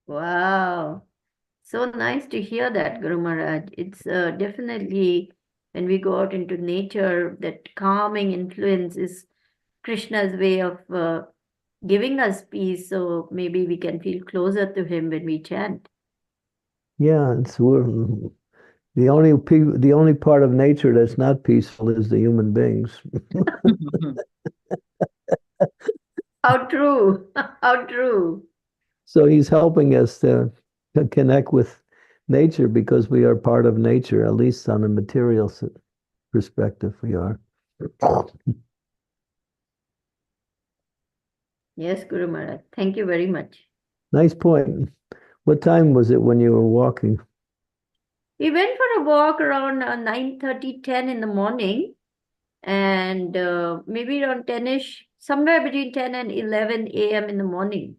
Wow. So nice to hear that, Guru Maharaj. It's definitely when we go out into nature, that calming influence is Krishna's way of giving us peace. So maybe we can feel closer to him when we chant. Yeah, the only part of nature that's not peaceful is the human beings. How true. How true. So he's helping us to connect with nature because we are part of nature, at least on a material perspective, we are. Yes, Guru Maharaj. Thank you very much. Nice point. What time was it when you were walking? We went for a walk around 9:30, 10 in the morning, and maybe around 10-ish, somewhere between 10 and 11 a.m. in the morning.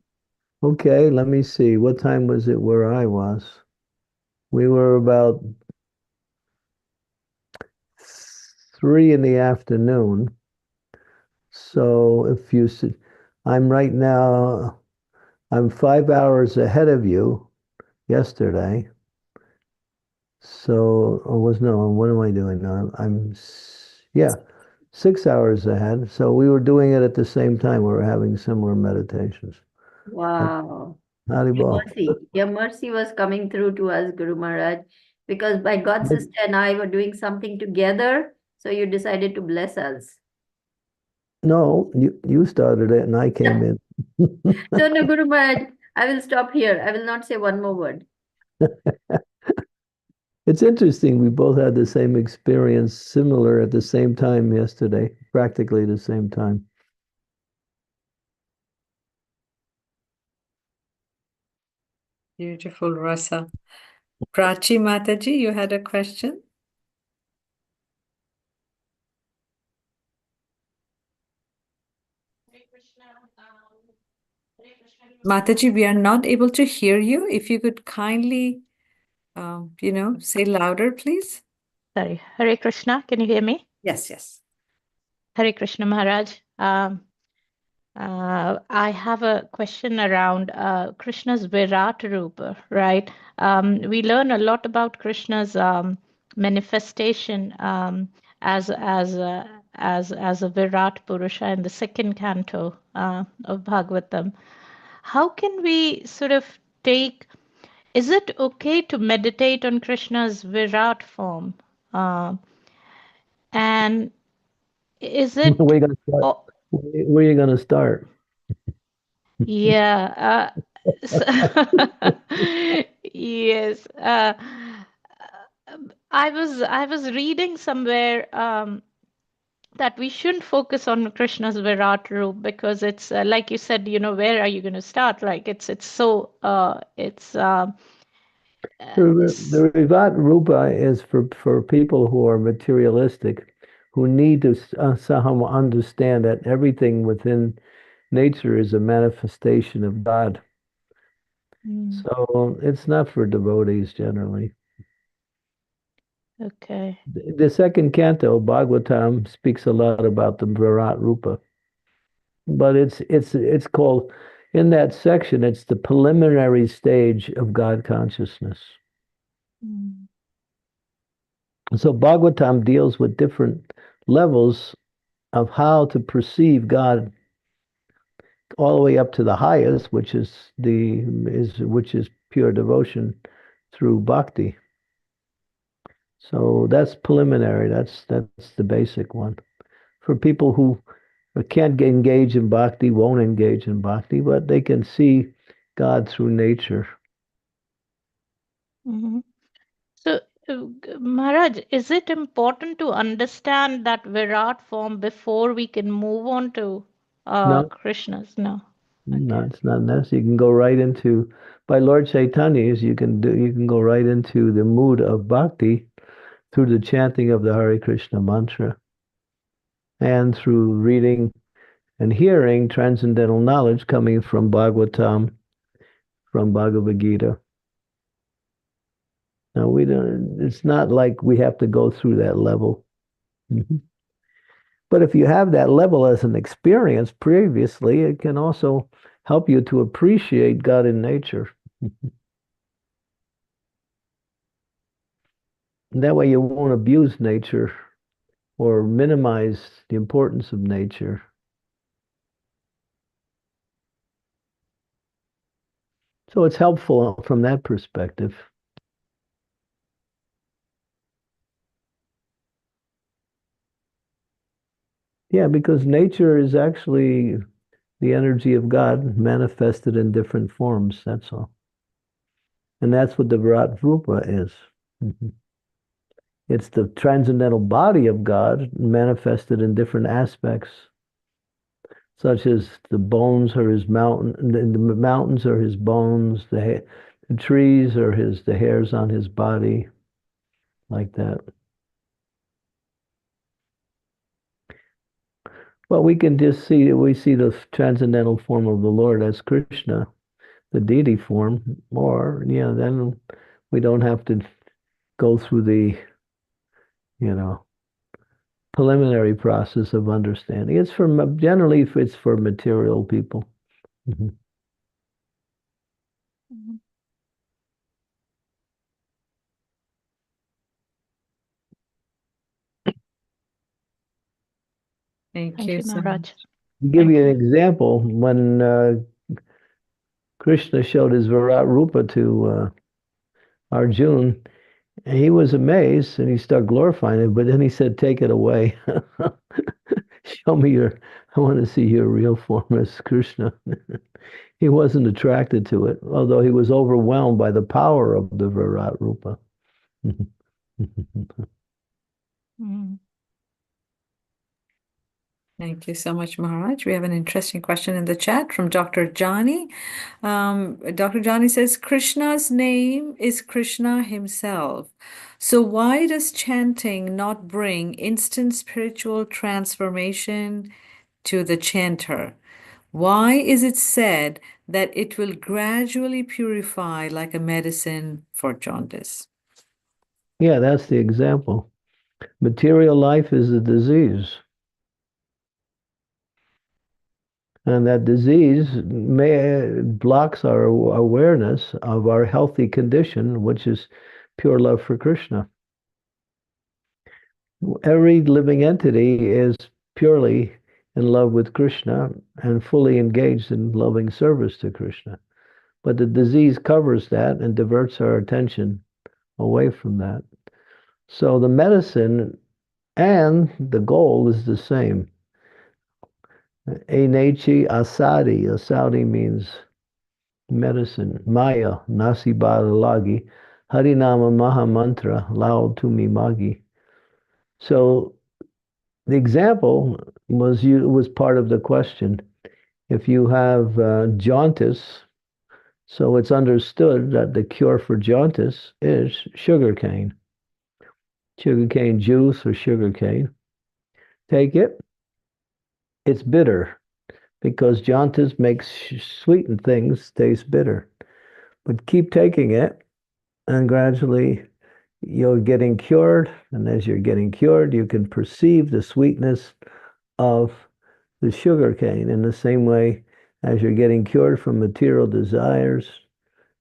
Okay, let me see. What time was it where I was? We were about 3 in the afternoon. So if you see, I'm 5 hours ahead of you yesterday. So, what am I doing now? Yeah, 6 hours ahead. So we were doing it at the same time. We were having similar meditations. Wow. Haribol. Your mercy was coming through to us, Guru Maharaj, because my god sister and I were doing something together. So you decided to bless us. No, you started it and I came in. No, Guru Maharaj, I will stop here. I will not say one more word. It's interesting. We both had the same experience, similar at the same time yesterday, practically the same time. Beautiful, Rasa. Prachi Mataji, you had a question? Mataji, we are not able to hear you. If you could kindly, say louder, please. Sorry. Hare Krishna. Can you hear me? Yes, yes. Hare Krishna Maharaj. I have a question around Krishna's Virat Rupa, right? We learn a lot about Krishna's manifestation as a Virat Purusha in the second canto of Bhagavatam. How can we sort of take? Is it okay to meditate on Krishna's Virat form? And is it? Where are you going to start? Oh, Where are you going to start? yeah. Yes. I was reading somewhere that we shouldn't focus on Krishna's Virat Roop because it's like you said, where are you going to start? Like it's so The Vivat Rupa is for people who are materialistic, who need to somehow understand that everything within nature is a manifestation of God. So it's not for devotees generally. Okay. The second canto, Bhagavatam, speaks a lot about the Virat Rupa, but it's called, in that section, it's the preliminary stage of God consciousness. So Bhagavatam deals with different levels of how to perceive God, all the way up to the highest, which is pure devotion through bhakti. So that's preliminary. That's the basic one. For people who can't engage in bhakti, won't engage in bhakti, but they can see God through nature. Mm-hmm. So, Maharaj, is it important to understand that Virat form before we can move on to No, Krishna's? No. no, it's not necessary. You can go right into, by Lord Chaitanya's, you can go right into the mood of bhakti through the chanting of the Hare Krishna mantra and through reading and hearing transcendental knowledge coming from Bhagavatam, from Bhagavad Gita. Now it's not like we have to go through that level. Mm-hmm. But if you have that level as an experience previously, it can also help you to appreciate God in nature. That way you won't abuse nature or minimize the importance of nature. So it's helpful from that perspective. Yeah, because nature is actually the energy of God manifested in different forms, that's all. And that's what the Virat Rupa is. Mm-hmm. It's the transcendental body of God manifested in different aspects, such as the bones are his mountain, the mountains are his bones, the trees are the hairs on his body, like that. Well, we can just see the transcendental form of the Lord as Krishna, the deity form, or then we don't have to go through the preliminary process of understanding. Generally it's for material people. Mm-hmm. Thank you so Maharaj. much. To give Thank you an you. example, when Krishna showed his Virat Rupa to Arjuna, he was amazed and he started glorifying it, but then he said, "Take it away. Show me I want to see your real form as Krishna." He wasn't attracted to it, although he was overwhelmed by the power of the Virat Rupa. Thank you so much, Maharaj. We have an interesting question in the chat from Dr. Johnny. Dr. Johnny says, Krishna's name is Krishna himself. So why does chanting not bring instant spiritual transformation to the chanter? Why is it said that it will gradually purify like a medicine for jaundice? Yeah, that's the example. Material life is a disease. And that disease blocks our awareness of our healthy condition, which is pure love for Krishna. Every living entity is purely in love with Krishna and fully engaged in loving service to Krishna. But the disease covers that and diverts our attention away from that. So the medicine and the goal is the same. Enechi asadi. Asadi means medicine. Maya, nasi lagi. Harinama Mahamantra, lao tumi magi. So the example was part of the question. If you have jaundice, so it's understood that the cure for jaundice is sugarcane juice or sugarcane. Take it. It's bitter because jaundice makes sweetened things taste bitter. But keep taking it, and gradually you're getting cured. And as you're getting cured, you can perceive the sweetness of the sugar cane in the same way as you're getting cured from material desires,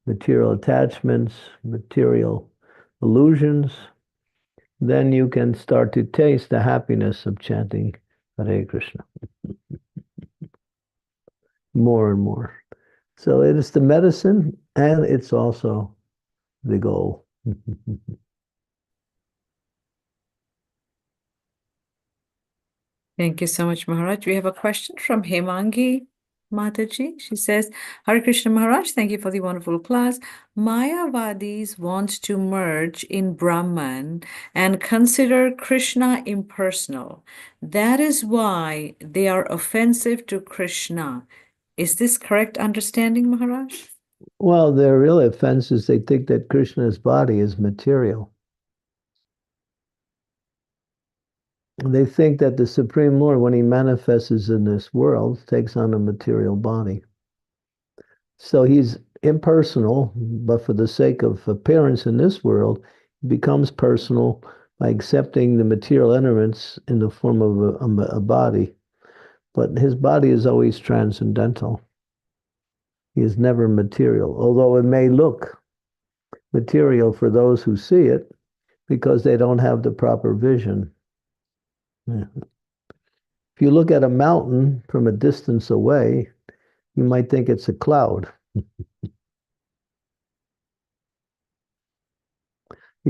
material attachments, material illusions. Then you can start to taste the happiness of chanting Hare Krishna more and more. So it is the medicine and it's also the goal. Thank you so much, Maharaj. We have a question from Hemangi Mataji. She says, Hare Krishna Maharaj, thank you for the wonderful class. Mayavadis want to merge in Brahman and consider Krishna impersonal. That is why they are offensive to Krishna. Is this correct understanding, Maharaj? Well, their real offense is they think that Krishna's body is material. They think that the Supreme Lord, when he manifests in this world, takes on a material body. So he's impersonal, but for the sake of appearance in this world, he becomes personal by accepting the material elements in the form of a body. But his body is always transcendental. He is never material, although it may look material for those who see it because they don't have the proper vision. Yeah. If you look at a mountain from a distance away, you might think it's a cloud. You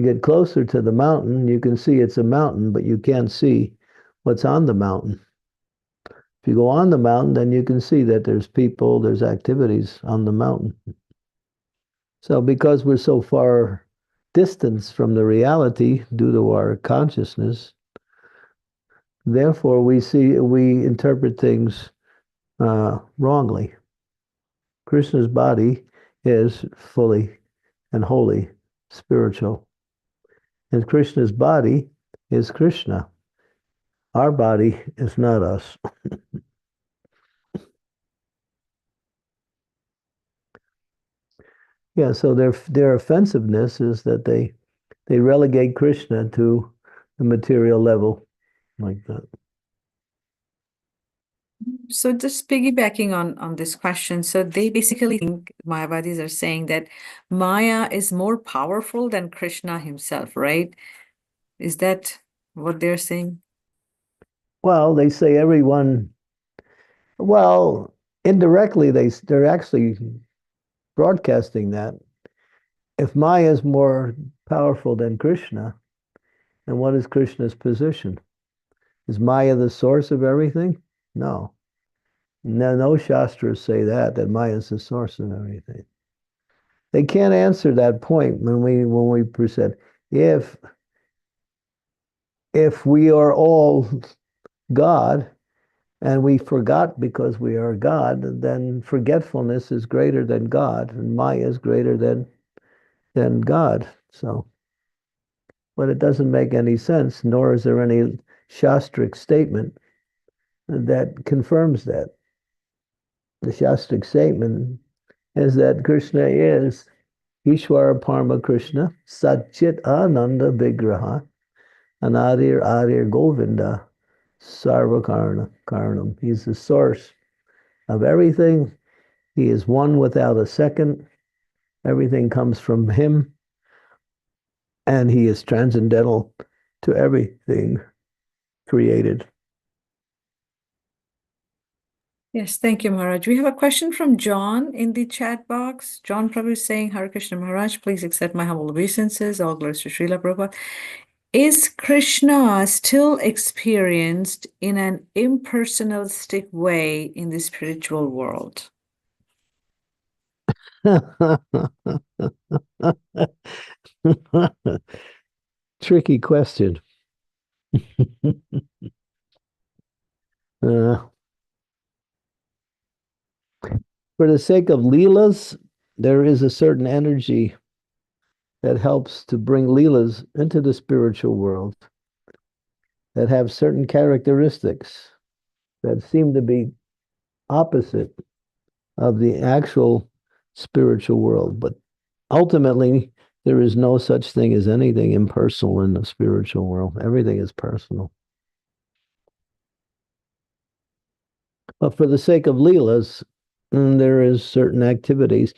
get closer to the mountain, you can see it's a mountain, but you can't see what's on the mountain. If you go on the mountain, then you can see that there's people, there's activities on the mountain. So because we're so far distance from the reality due to our consciousness, therefore we interpret things wrongly. Krishna's body is fully and wholly spiritual. And Krishna's body is Krishna. Our body is not us. Yeah, so their offensiveness is that they relegate Krishna to the material level like that. So just piggybacking on this question, so they basically think Mayavadis are saying that Maya is more powerful than Krishna himself, right? Is that what they're saying? Well, they say everyone, well, indirectly they're actually broadcasting that. If Maya is more powerful than Krishna, then what is Krishna's position? Is Maya the source of everything? No. No Shastras say that Maya is the source of everything. They can't answer that point when we present. If we are all God and we forgot because we are God, then forgetfulness is greater than God, and Maya is greater than God. So, but it doesn't make any sense, nor is there any Shastric statement that confirms that. The Shastric statement is that Krishna is Ishwara Parama Krishna, Satchit Ananda Vigraha, Anadir Adir Govinda, Sarva Karanam. He's the source of everything. He is one without a second. Everything comes from him. And he is transcendental to everything created. Yes, thank you, Maharaj. We have a question from John in the chat box. John Prabhu is saying, Hare Krishna Maharaj, please accept my humble obeisances. All glories to Srila Prabhupada. Is Krishna still experienced in an impersonalistic way in the spiritual world? Tricky question. For the sake of Leelas, there is a certain energy that helps to bring Leelas into the spiritual world that have certain characteristics that seem to be opposite of the actual spiritual world. But ultimately, there is no such thing as anything impersonal in the spiritual world. Everything is personal. But for the sake of Leelas, there is certain activities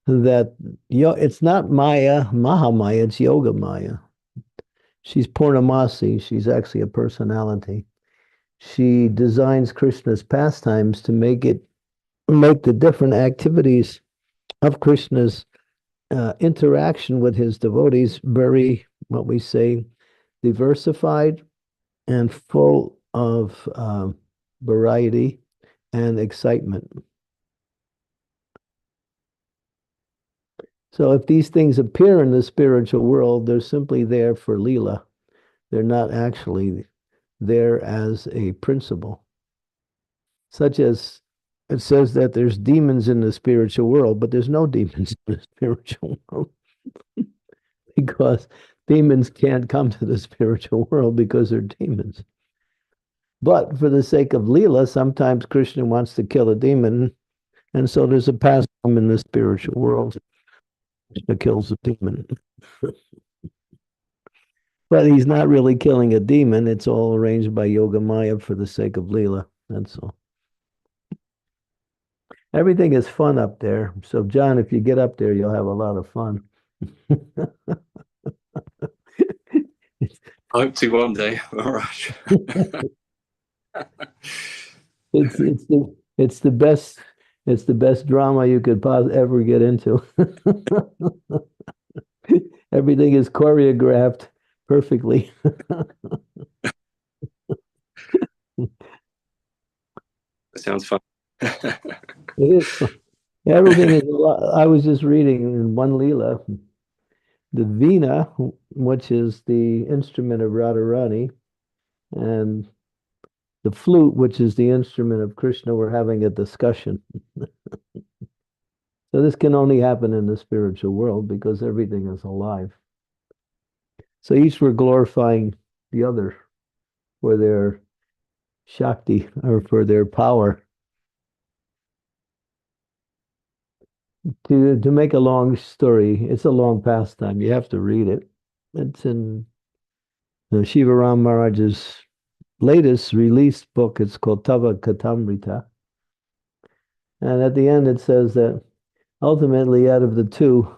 that it's not Maya, Mahamaya, it's Yoga Maya. She's Purnamasi. She's actually a personality. She designs Krishna's pastimes to make the different activities of Krishna's interaction with his devotees very, what we say, diversified and full of variety and excitement. So if these things appear in the spiritual world, they're simply there for Leela. They're not actually there as a principle. Such as it says that there's demons in the spiritual world, but there's no demons in the spiritual world. Because demons can't come to the spiritual world because they're demons. But for the sake of Leela, sometimes Krishna wants to kill a demon, and so there's a pastime in the spiritual world. Krishna kills a demon. But he's not really killing a demon. It's all arranged by Yoga Maya for the sake of Leela. That's all. Everything is fun up there. So, John, if you get up there, you'll have a lot of fun. I hope to one day, Maharaj. It's the best drama you could ever get into. Everything is choreographed perfectly. Sounds fun. It is fun. Everything is a lot. I was just reading in one Leela, the Veena, which is the instrument of Radharani, and the flute, which is the instrument of Krishna, were having a discussion. So this can only happen in the spiritual world because everything is alive. So each were glorifying the other for their Shakti or for their power. To make a long story, it's a long pastime. You have to read it. It's in Shiva Ram Maharaj's latest released book. It's called Tava Katamrita. And at the end, it says that ultimately, out of the two,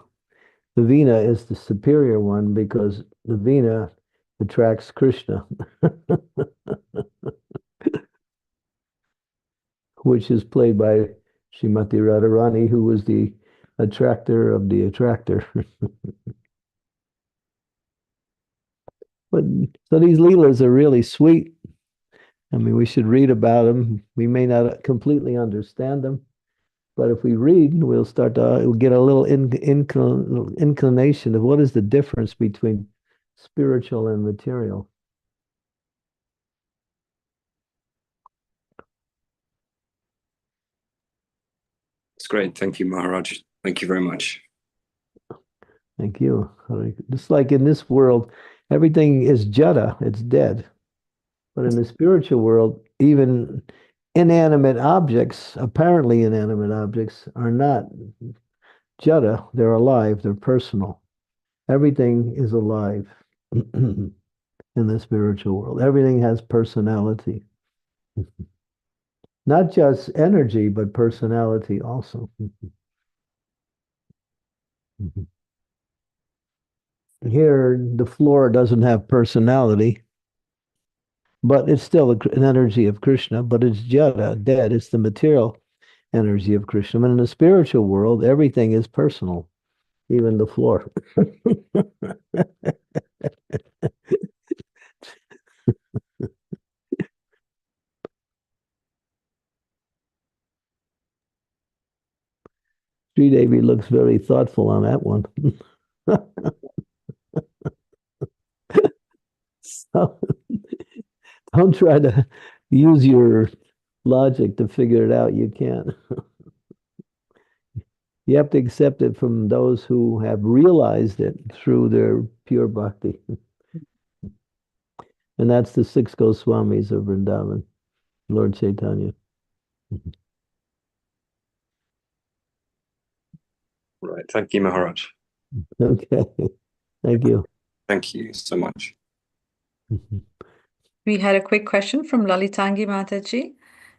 the Veena is the superior one because the Veena attracts Krishna, which is played by Srimati Radharani, who was the attractor of the attractor. But so these Leelas are really sweet. I mean, we should read about them. We may not completely understand them, but if we read, we'll get a little inclination of what is the difference between spiritual and material. It's great. Thank you, Maharaj. Thank you very much. Thank you. Just like in this world, everything is jada, it's dead. But in the spiritual world, even inanimate objects, apparently inanimate objects, are not jada, they're alive, they're personal. Everything is alive in the spiritual world. Everything has personality. Not just energy, but personality also. Here, the floor doesn't have personality, but it's still an energy of Krishna, but it's jada, dead. It's the material energy of Krishna. And in the spiritual world, everything is personal, even the floor. Sri Devi looks very thoughtful on that one. So, don't try to use your logic to figure it out. You can't. You have to accept it from those who have realized it through their pure bhakti. And that's the 6 Goswamis of Vrindavan, Lord Chaitanya. Right. Thank you, Maharaj. Okay. Thank you. Thank you so much. We had a quick question from Lalitangi Mataji.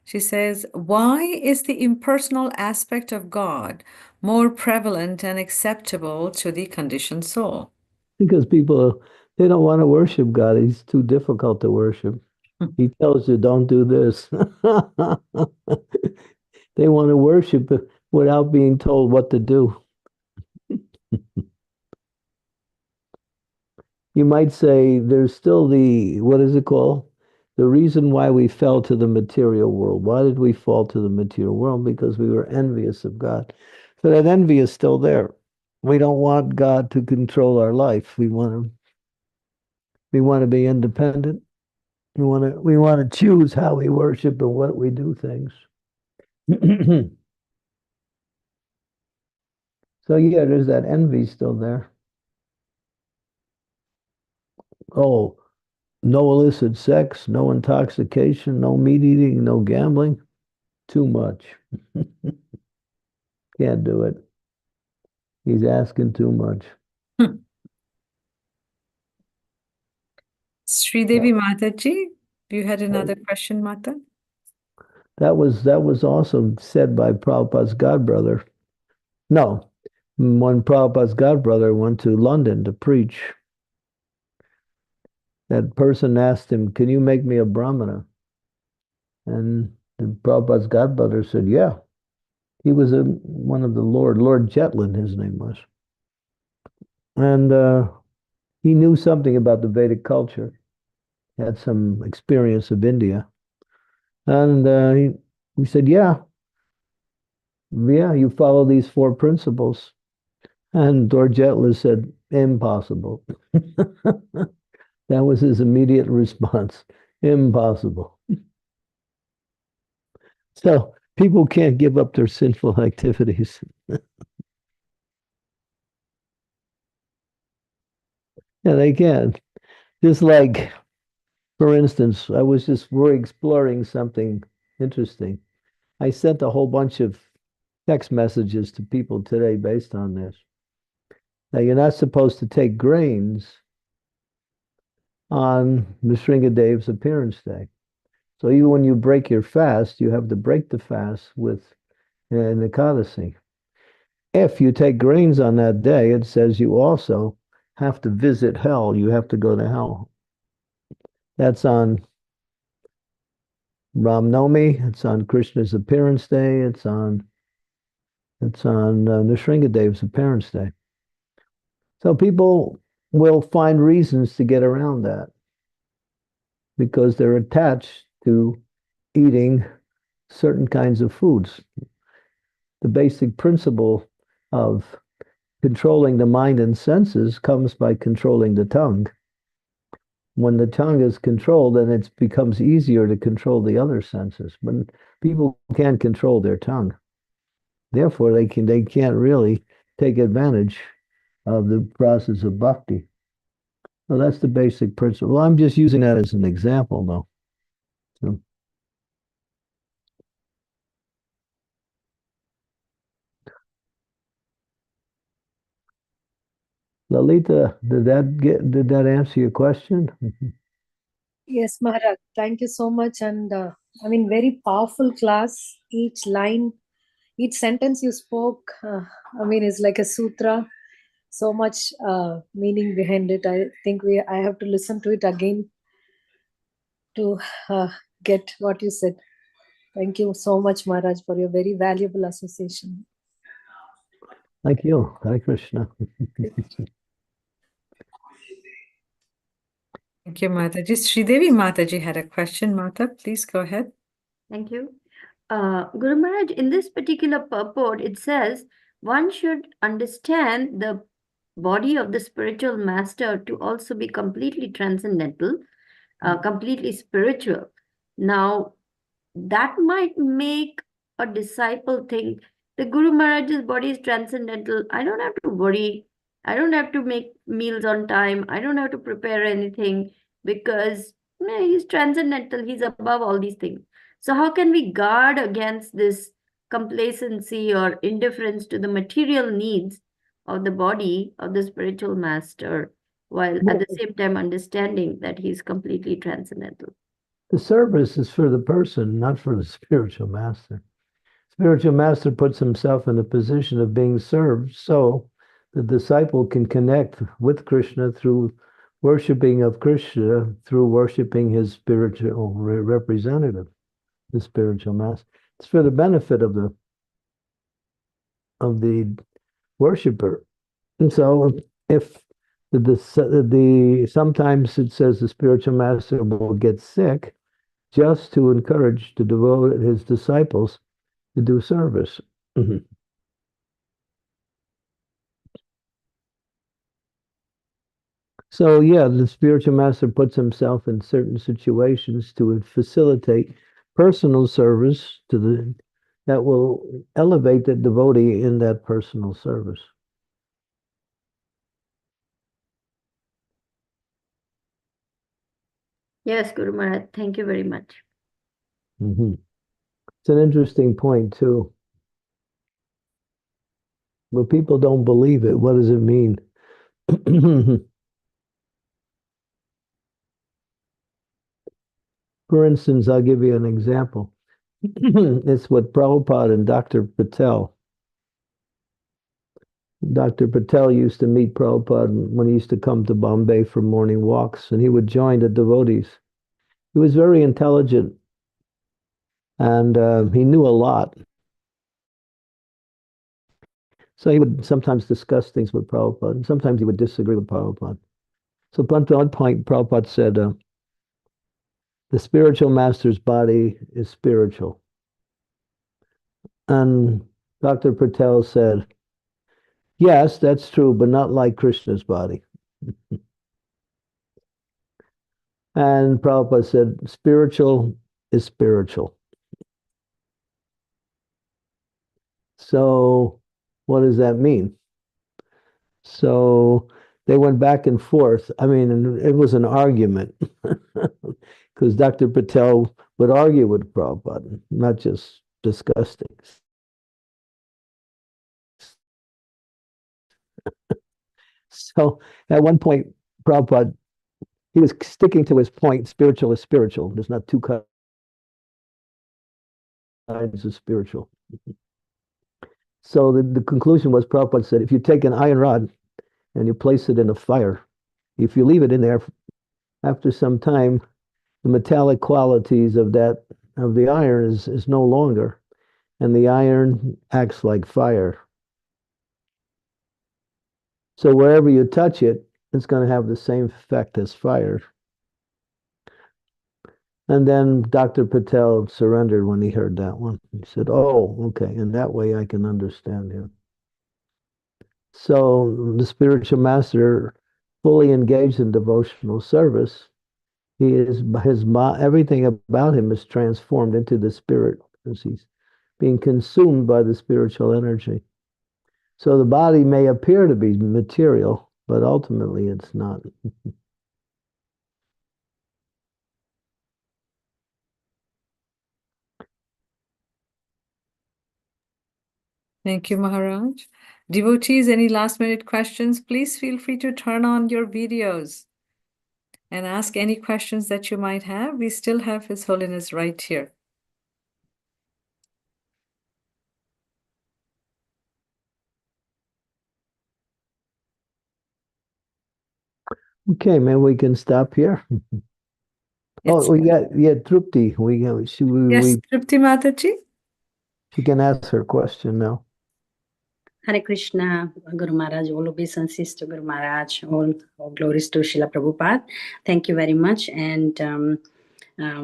She says, why is the impersonal aspect of God more prevalent and acceptable to the conditioned soul? Because people, they don't want to worship God. He's too difficult to worship. He tells you, don't do this. They want to worship without being told what to do. You might say there's still the, what is it called? The reason why we fell to the material world. Why did we fall to the material world? Because we were envious of God. So that envy is still there. We don't want God to control our life. We want to be independent. We want to choose how we worship and what we do things. So yeah, there's that envy still there. Oh, no illicit sex, no intoxication, no meat eating, no gambling. Too much. Can't do it. He's asking too much. Sri Devi Mataji, you had another question, Mata? That was also said by Prabhupada's godbrother. No, when Prabhupada's godbrother went to London to preach, that person asked him, "Can you make me a brahmana?" And Prabhupada's godbrother said, "Yeah." He was one of the Lord Jetland, his name was. And he knew something about the Vedic culture, had some experience of India. And he said, yeah, you follow these 4 principles. And Lord Jetland said, impossible. That was his immediate response. Impossible. So people can't give up their sinful activities. Yeah, they can. Just like, for instance, I was just exploring something interesting. I sent a whole bunch of text messages to people today based on this. Now, you're not supposed to take grains on Nrsingadev's appearance day. So even when you break your fast, you have to break the fast with an Ekadasi. If you take grains on that day, it says you also have to visit hell. You have to go to hell. That's on Ram Navami. It's on Krishna's appearance day. It's on Nrsingadev's appearance day. So people will find reasons to get around that because they're attached to eating certain kinds of foods. The basic principle of controlling the mind and senses comes by controlling the tongue. When the tongue is controlled, then it becomes easier to control the other senses. But people can't control their tongue. Therefore, they can't really take advantage of the process of bhakti. So that's the basic principle. Well, I'm just using that as an example, though. So. Lalita, did that answer your question? Yes, Maharaj. Thank you so much. And I mean, very powerful class. Each line, each sentence you spoke, I mean, is like a sutra. so much meaning behind it. I think I have to listen to it again to get what you said. Thank you so much, Maharaj, for your very valuable association. Thank you. Hare Krishna. Thank you, Mataji. Sridevi Mataji had a question. Mata, please go ahead. Thank you. Guru Maharaj, in this particular purport, it says one should understand the body of the spiritual master to also be completely transcendental, completely spiritual. Now, that might make a disciple think the Guru Maharaj's body is transcendental. I don't have to worry. I don't have to make meals on time. I don't have to prepare anything because he's transcendental. He's above all these things. So how can we guard against this complacency or indifference to the material needs of the body of the spiritual master, while at the same time understanding that he's completely transcendental? The service is for the person, not for the spiritual master. Spiritual master puts himself in a position of being served so the disciple can connect with Krishna through worshiping of Krishna, through worshiping his spiritual representative, the spiritual master. It's for the benefit of the worshiper. And so if sometimes it says the spiritual master will get sick just to encourage to devote his disciples to do service. So yeah, the spiritual master puts himself in certain situations to facilitate personal service that will elevate the devotee in that personal service. Yes, Guru Maharaj, thank you very much. It's an interesting point too. But people don't believe it. What does it mean? For instance, I'll give you an example. It's what Prabhupada and Dr. Patel. Dr. Patel used to meet Prabhupada when he used to come to Bombay for morning walks, and he would join the devotees. He was very intelligent, and he knew a lot. So he would sometimes discuss things with Prabhupada, and sometimes he would disagree with Prabhupada. So at one point, Prabhupada said, the spiritual master's body is spiritual. And Dr. Patel said, yes, that's true, but not like Krishna's body. And Prabhupada said, spiritual is spiritual. So what does that mean? So they went back and forth. I mean, it was an argument because Dr. Patel would argue with Prabhupada, not just discuss things. So at one point, Prabhupada, he was sticking to his point, spiritual is spiritual. There's not two kinds of spiritual. So the conclusion was, Prabhupada said, if you take an iron rod and you place it in a fire, if you leave it in there, after some time, the metallic qualities of the iron is no longer, and the iron acts like fire. So wherever you touch it, it's going to have the same effect as fire. And then Dr. Patel surrendered when he heard that one. He said, oh, okay, and that way I can understand him. So the spiritual master, fully engaged in devotional service, everything about him is transformed into the spirit as he's being consumed by the spiritual energy. So the body may appear to be material, but ultimately it's not. Thank you, Maharaj. Devotees, any last minute questions? Please feel free to turn on your videos and ask any questions that you might have. We still have His Holiness right here. Okay, maybe we can stop here. Yes. Oh, we got Trupti. Yes, Trupti Mataji. She can ask her question now. Hare Krishna, Guru Maharaj, all obeisances to Guru Maharaj, all glories to Srila Prabhupada. Thank you very much, and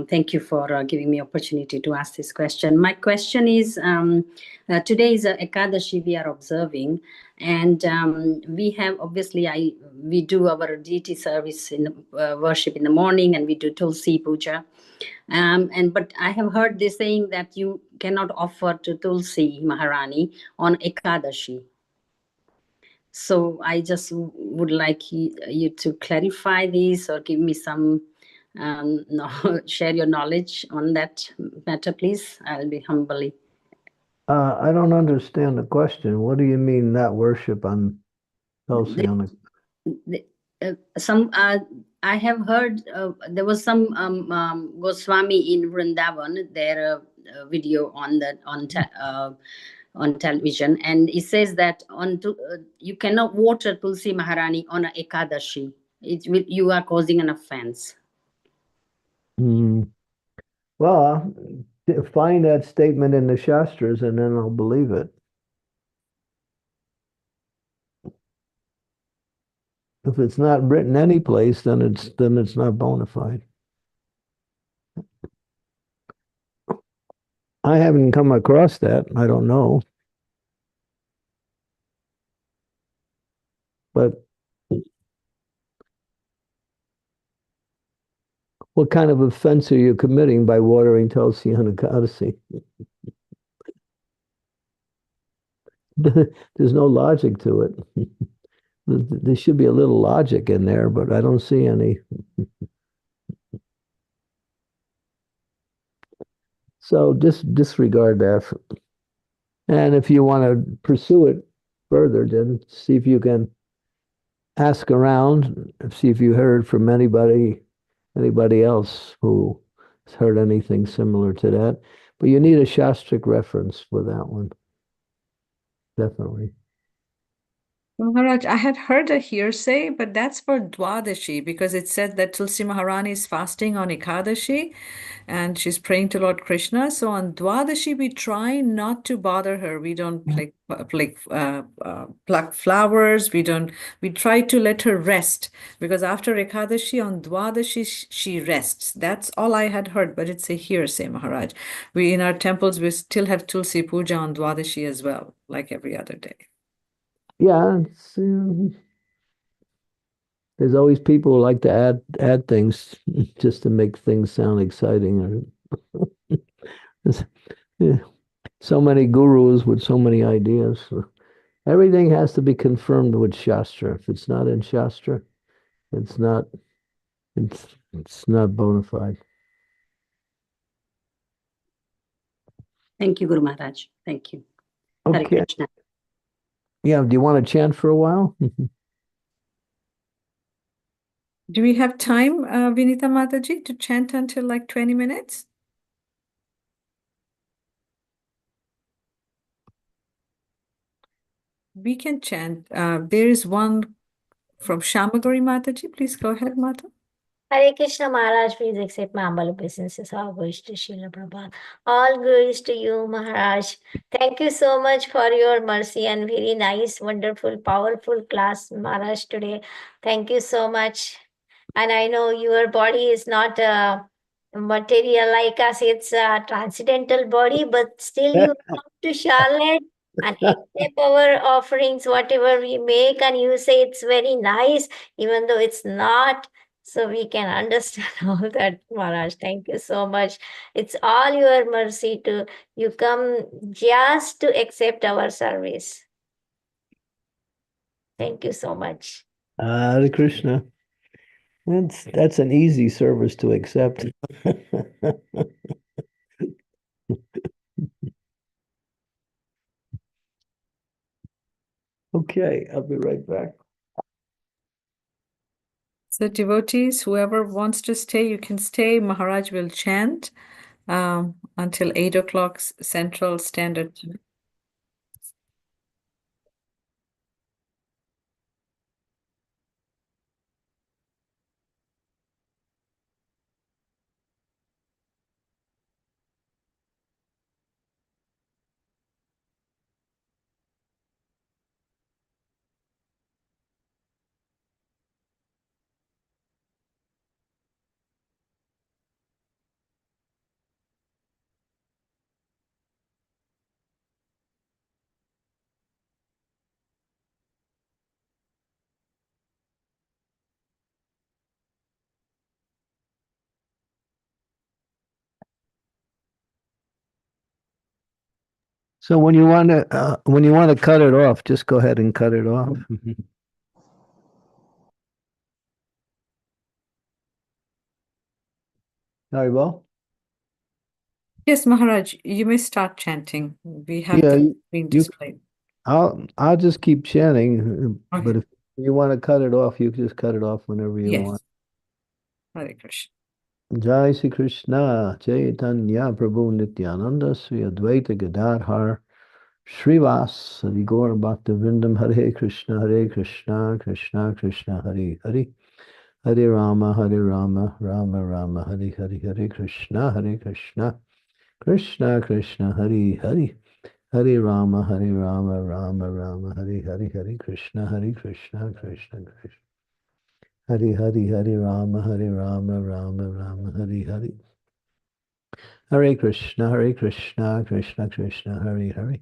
thank you for giving me opportunity to ask this question. My question is, today is Ekadashi we are observing, and we have obviously we do our deity service in the, worship in the morning, and we do Tulsi Puja. But I have heard this saying that you cannot offer to Tulsi Maharani on Ekadashi. So I just would like you to clarify this or give me some, share your knowledge on that matter, please. I'll be humbly. I don't understand the question. What do you mean not worship on Tulsi? I have heard there was some Goswami in Vrindavan. There video on television, and it says that you cannot water Tulsi Maharani on a Ekadashi. You are causing an offense. Well, find that statement in the Shastras, and then I'll believe it. If it's not written any place, then it's not bona fide. I haven't come across that. I don't know. But what kind of offense are you committing by watering Tulsi on Ekadasi? There's no logic to it. There should be a little logic in there, but I don't see any. So just disregard that. And if you want to pursue it further, then see if you can ask around, see if you heard from anybody else who has heard anything similar to that. But you need a Shastric reference for that one. Definitely. Maharaj, I had heard a hearsay, but that's for Dwadashi because it said that Tulsi Maharani is fasting on Ekadashi and she's praying to Lord Krishna. So on Dwadashi, we try not to bother her. We don't pluck flowers. We try to let her rest because after Ekadashi, on Dwadashi, she rests. That's all I had heard, but it's a hearsay, Maharaj. In our temples, we still have Tulsi Puja on Dwadashi as well, like every other day. Yeah, there's always people who like to add things just to make things sound exciting. So many gurus with so many ideas. Everything has to be confirmed with Shastra. If it's not in Shastra, it's not bona fide. Thank you, Guru Maharaj. Thank you. Okay. Hare Krishna. Yeah, do you want to chant for a while? Do we have time, Vinita Mataji, to chant until like 20 minutes? We can chant. There is one from Shamagori Mataji. Please go ahead, Mata. Hare Krishna Maharaj, please accept my humble obeisances. All glories to Srila Prabhupada. All glories to you, Maharaj. Thank you so much for your mercy and very nice, wonderful, powerful class, Maharaj, today. Thank you so much. And I know your body is not material like us, it's a transcendental body, but still you come to Charlotte and accept our offerings, whatever we make, and you say it's very nice, even though it's not. So we can understand all that, Maharaj. Thank you so much. It's all your mercy to you come just to accept our service. Thank you so much. Hare Krishna. That's an easy service to accept. Okay, I'll be right back. So devotees, whoever wants to stay, you can stay. Maharaj will chant until 8 o'clock Central Standard Time. So when you want to cut it off, just go ahead and cut it off. Haribo? Yes, Maharaj, you may start chanting. We have Yeah, the screen you displayed. I'll just keep chanting, but Okay. if you want to cut it off, you just cut it off whenever you want. Yes. Hare Krishna. Jai Sri Krishna, Chaitanya Prabhu Nityananda, Sri Advaita Gadadhar, Srivas, Hari Gaur Bhaktivinoda, Hare Krishna, Krishna Krishna, Hare Hare, Hare Rama, Rama Rama, Hare Hare, Hare Krishna, Krishna Krishna, Hare Hare, Hare Rama, Rama Rama, Hare Hare, Hare Krishna, Krishna Krishna, Hare Hare, Hare Rama, Rama Rama, Hare Hare. Hare Krishna, Krishna Krishna, Hare Hare.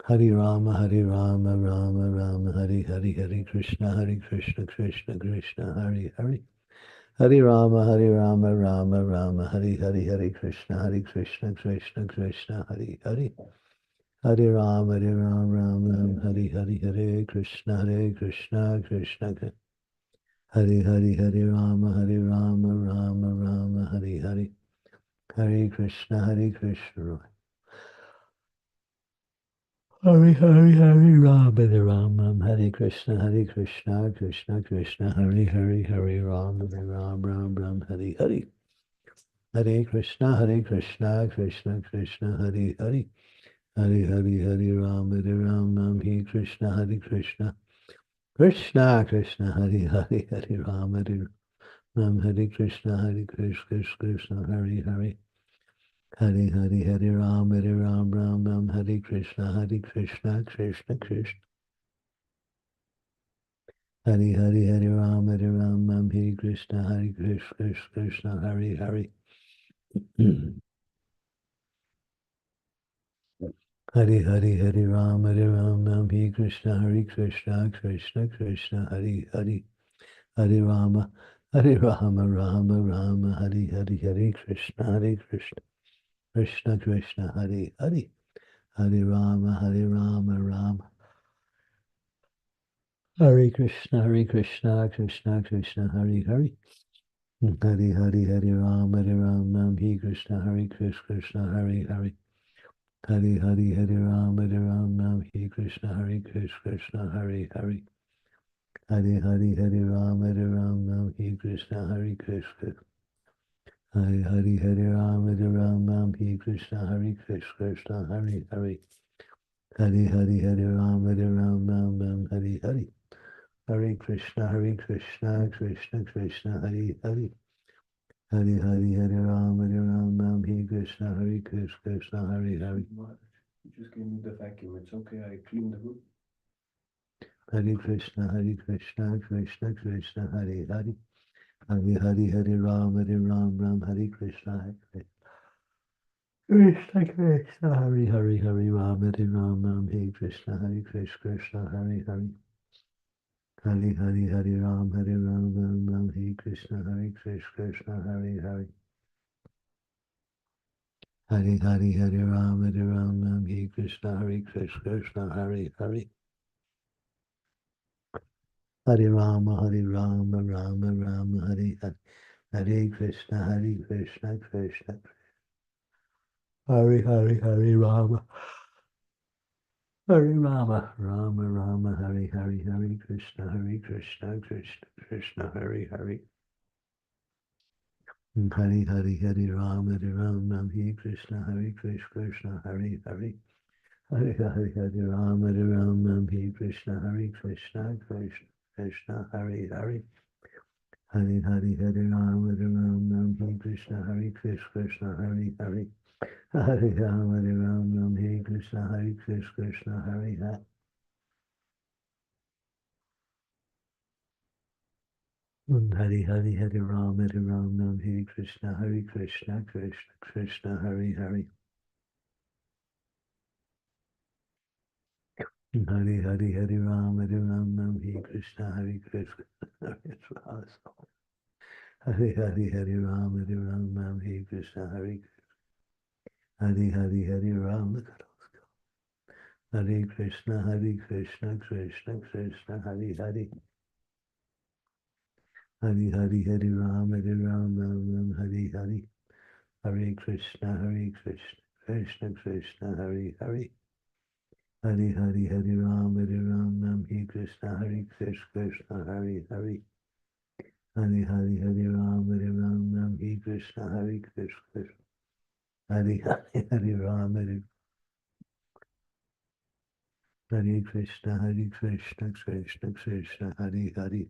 Hare Rama, Rama Rama, Hare Hare, Hare Krishna, Krishna Krishna, Hare Hare. Hare Rama, Rama Rama, Hare Hare, Hare Krishna, Krishna Krishna, Hare Hare. Hare Rama, Rama, Hare Hare, Hare Krishna, Krishna Krishna. Hare Hare, Hare Rama, Rama Rama, Hare Hare. Hare Krishna, Krishna. Hare Hare, Hare Rama, Hare Krishna, Krishna Krishna, Hare Hare, Hare Rama, Ram, Hare Hare. Hare Krishna, Krishna Krishna, Hare Hare. Hare Hare, Hare Rama, Hare Krishna, Krishna Krishna, Hare Hare, Hare Rama, Hare Krishna, Krishna, Hare Hare. Hare Hare, Hare Rama, Ram, Hare Krishna, Krishna Krishna. Hare Hare, Hare Rama, Hare Krishna, Krishna, Hare Hare. Hare Hare, Hare Rama, Hare Krishna, Krishna Krishna, Hare Hare. Hare Rama, Rama, Hare Hare, Hare Krishna, Krishna Krishna, Hare Hare. Hare Rama, Rama. Hare Krishna, Krishna Krishna, Hare Hare. Hare Hare, Hare Rama, Hare Krishna, Krishna, Hare Hare. Hare Hare, Hare Rama, Hare Krishna, Krishna, Hare Hare. Hare Hare, Hare Rama, Hare Krishna, Krishna. Hare Hare, Hare Rama, Hare Krishna, Krishna, Hare Hare. Hare Hare, Hare Rama, Hare Hare. Hare Krishna, Krishna Krishna, Hare Hare. Hare Hare, Hare Rama, Hare Krishna, Krishna, Hare Hare. Just give me the vacuum. It's okay. I cleaned the room. Hare Krishna, Krishna Krishna, Hare Hare. Hare Hare, Hare Rama, Hare Krishna, Krishna Krishna, Hare Hare, Hare Rama, Hare Krishna, Krishna, Hare Hare. Hare Hare, Hare Rama, Hare Krishna, Krishna, Hare Hare. Hare Hare, Hare Rama, Hare Krishna, Krishna, Hare Hare. Hare Rama, Rama, Hare Hare. Hare Krishna, Krishna. Hare Hare, Hare Rama. Hare Rama, Rama, Hare Hare, Hare Krishna, Krishna Krishna, Hare Hare. Hare Hare, Hare Rama, Hare Krishna, Krishna, Hare Hare. Hare Hare, Hare Rama, Hare Krishna, Krishna Krishna, Hare Hare. Hare Hare, Hare Rama, Hare Krishna, Krishna, Hare Hare. Hare Rama, Hare Krishna, Krishna, Hare Hare. Hare Hare, Hare Rama, Hare Krishna, Krishna Krishna, Hare Hare. Hare Hare, Hare Rama, Hare Krishna, Krishna. Hare Hare, Hare Rama, Hare Krishna, Hare Hare, Hare Rama. Hare Krishna, Krishna Krishna, Hare Hare. Hare Hare, Hare Ram, Ram, Hare Hare. Hare Krishna, Krishna Krishna, Hare Hare. Hare Hare, Hare Ram, Ram, Hare Krishna, Krishna, Hare Hare. Hare Hare, Hare Ram, Hare Krishna, Krishna. Hare Hare, Hare Ram, Hare Krishna, Krishna Krishna, Hare Hare.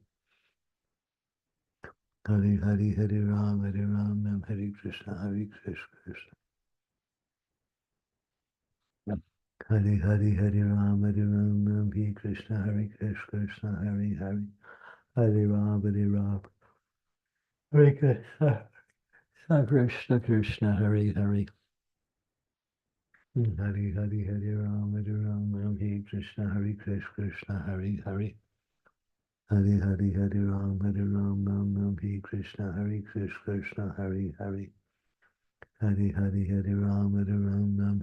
Hare Hare, Hare Ram, Hare Krishna, Krishna. Hare Hare, Hare Ram, Hare Krishna, Krishna, Hare Hare. Hare Ram, Hare Krishna, Krishna Krishna, Hare Hare. Hare Hare, Hare Ram, Hare Krishna, Krishna, Hare Hare. Hare Hare, Hare Ram, Hare Krishna, Krishna, Hare Hare. Hare Hare, Hare Ram,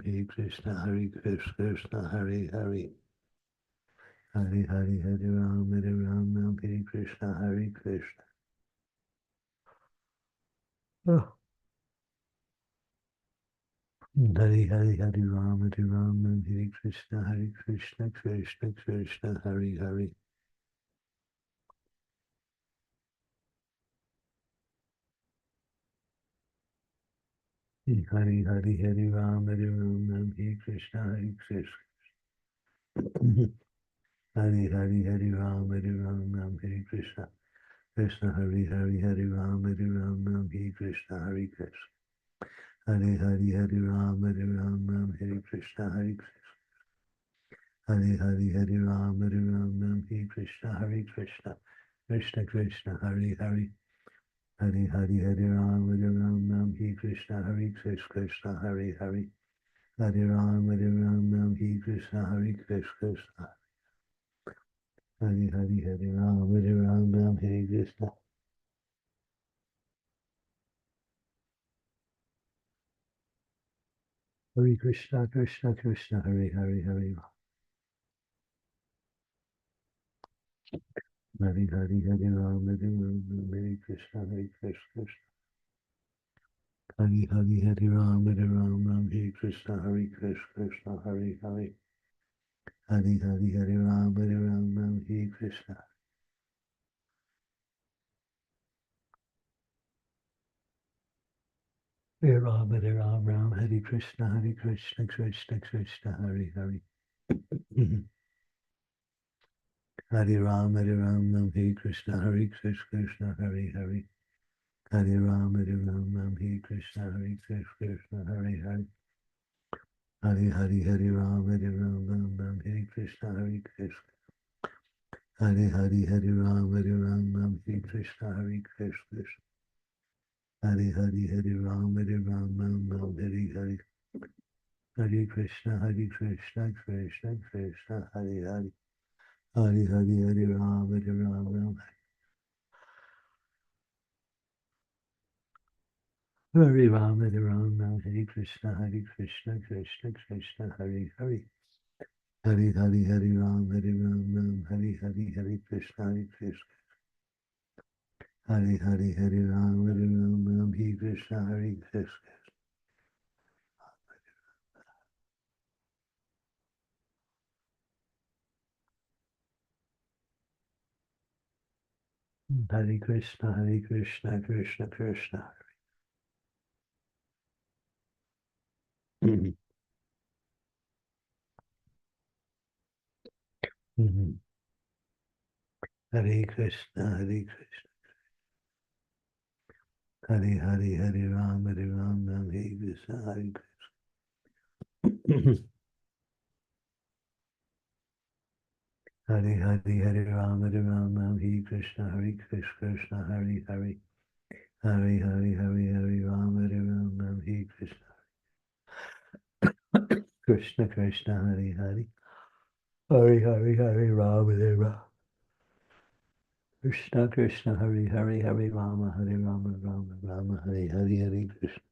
Hare Krishna, Krishna, Hare Hare. Hare Hare, Hare Ram, Hare Krishna, Krishna. Oh. Hare Hare, Hare Ram, Hare Krishna, Krishna Krishna, Hare Hare. Hare Hare, Hare Ram, Hare Krishna, Krishna. Hare Hare, Hare Ram, Hare Krishna, Krishna, Hare Hare, Hare Ram, Hare Krishna, Krishna. Hare Hare, Hare Ram, Hare Krishna, Krishna. Hare Hare, Hare Ram, Hare Krishna, Krishna. Krishna Krishna, Hare Hare. Hare Hare, Hare Ram, Hare Krishna, Krishna, Hare Hare. Hare Ram, Hare Krishna, Krishna. Hare Hare, Hare Ram, Hare Krishna. Hare Krishna, Krishna Krishna, Hare Hare, Hare Ram. Hare Hare, Hare Ram, Hare Krishna, Krishna. Hare Hare, Hare Ram, Hare Krishna, Krishna, Hare Hare. Hare Hare, Hare Ram, Hare Krishna. Hare Ram, Hare Krishna, Krishna Krishna, Hare Hare. Hare Ram, Hare Krishna, Krishna, Hare Hare. Hare Ram, Hare Krishna, Krishna, Hare Hare. Hare Hare, Hare Ram, Hare Krishna, Krishna. Hare Hare, Hare Ram, Hare Krishna, Krishna. Hare Hare, Hare Ram, Hare Hare. Hare Krishna, Krishna Krishna, Hare Hare. Hare Hare, Hare Ram, Hare Ram, Hare Krishna, Krishna Krishna, Hare Hare. Hare Hare, Hare Ram, Hare Hare, Hare Krishna, Krishna. Hare Hare, Hare Ram, Hare Krishna, Krishna. Hare Krishna, Krishna Krishna. Mhm. Mhm. Hare Krishna, Krishna. Hare Hare, Hare Ram, Hare Krishna, Krishna. Hare Hare, Hare Ram, Hare Krishna, Krishna, Hare Hare. Hare Hare, Hare Ram, Hare Krishna. Krishna Krishna, Hare Hare. Hare Hare, Hare Ram, Hare Ram. Krishna Krishna, Hare Hare, Hare Rama, Hare Rama, Rama Rama, Hare Hare, Hare Krishna.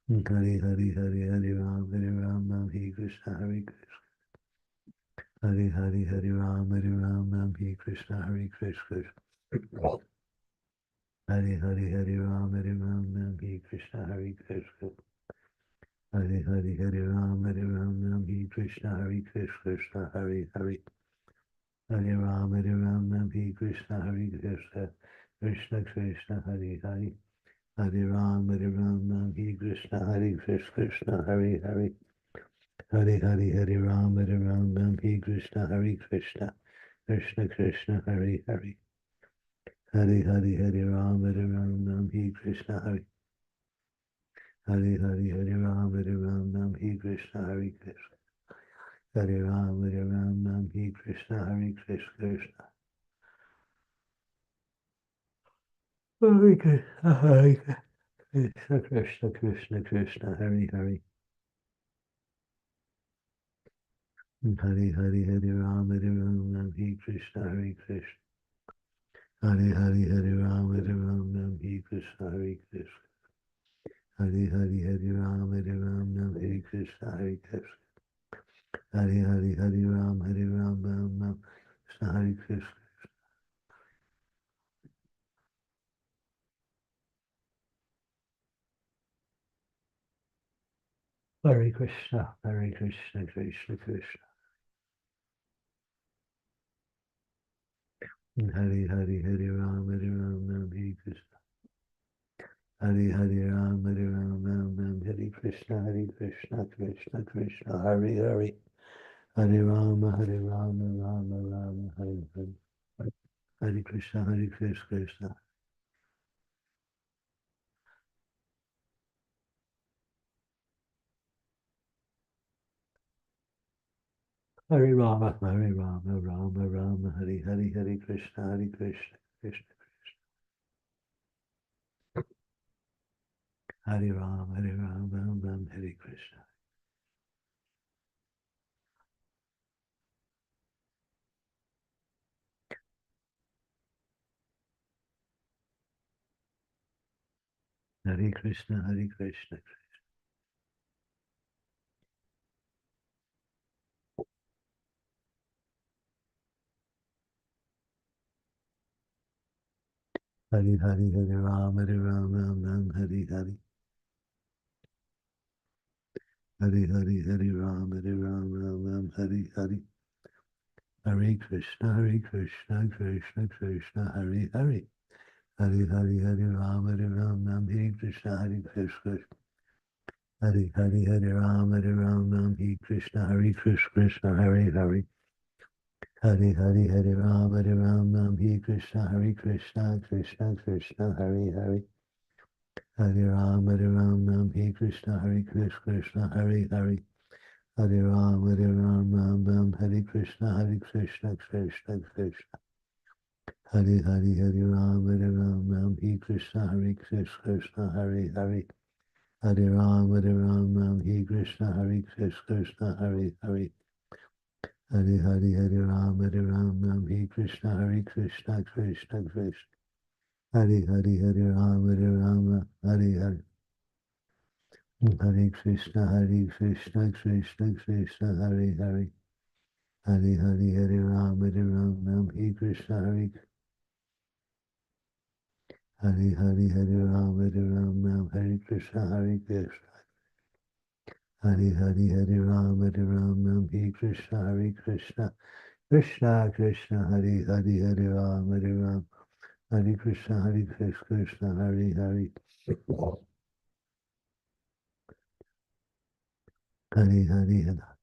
Hare Hare, Hare Hare Ram, Hare Krishna, Hare Krishna. Hare Hare Hare Ram Hare Krishna Hare Krishna. Hare Hare Hare Ram Hare Krishna Hare Krishna. Hare Hare Hare Ram Hare Krishna Hare Krishna Hare Hare. Hare Ram Hare Krishna Hare Krishna. Krishna Krishna Hare Hare. Hare Ram Hare Krishna Hare Krishna Hare Hare. Hare Hare Hare Ram Hare Krishna Hare Krishna. Krishna Krishna Hare Hare. Hare Hare Hare Ram Hare Krishna Hare. Hare Hare Hare Ram Hare Krishna Hare Krishna. Hare Ram Hare Krishna Hare Krishna. Hare Krishna Hare Krishna Krishna Krishna Krishna Hare Hare. Hare Hare Hare Ram Hare Krishna Hare Krishna. Hare Hare Hare Ram Hare Krishna Hare Krishna. Hare Hare Hare Ram Hare Krishna Hare Krishna. Hare Hare Hare Ram Krishna Hare Krishna. Hare Krishna Krishna Krishna. Hare Hare Hare Ram Hare Krishna. Hare Hare Ram Hare Krishna Krishna Krishna Hare Hare. Hare Rama Rama Hare Hare. Hare Krishna Krishna. Hare Rama Rama Hare Hare. Hare Krishna Krishna Krishna. Hare Rama Hare Krishna. Hare Krishna Krishna. Hare Hare Hare Rama Hare Hare. Hare Hare Hare Ram Hare Hare. Hare Krishna Krishna Krishna Hare Hare. Hare Hare Hare Ram Hare Krishna Hare Krishna. Hare Hare Hare Ram Hare Krishna Hare Krishna Hare Hare. Hare Hare Hare Ram Hare Krishna Hare Krishna Krishna Hare Hare. Hare Ram Hare Krishna Hare Krishna Hare Hare. Hare Ram Hare Krishna Krishna Krishna. Hare Hare Hare Ram Hare Krishna Hare Krishna Hare Hare. Hare Ram Hare Krishna Hare Krishna Hare Hare. Hare Hare Hare Ram Hare Krishna Hare Krishna Krishna Krishna. Hare Hare Hare Ram Hare Hare. Hare Krishna Krishna Krishna Hare Hare. Hare Hare Hare Ram Hare Krishna Hare. Hare Hare Hare Ram Hare Krishna Hare Krishna. Hare Hare Hare Ram Hare Krishna Hare Krishna. Krishna Krishna Hare Hare Hare Ram Hare Krishna Krishna Hare Hare. Hare Hare Hare.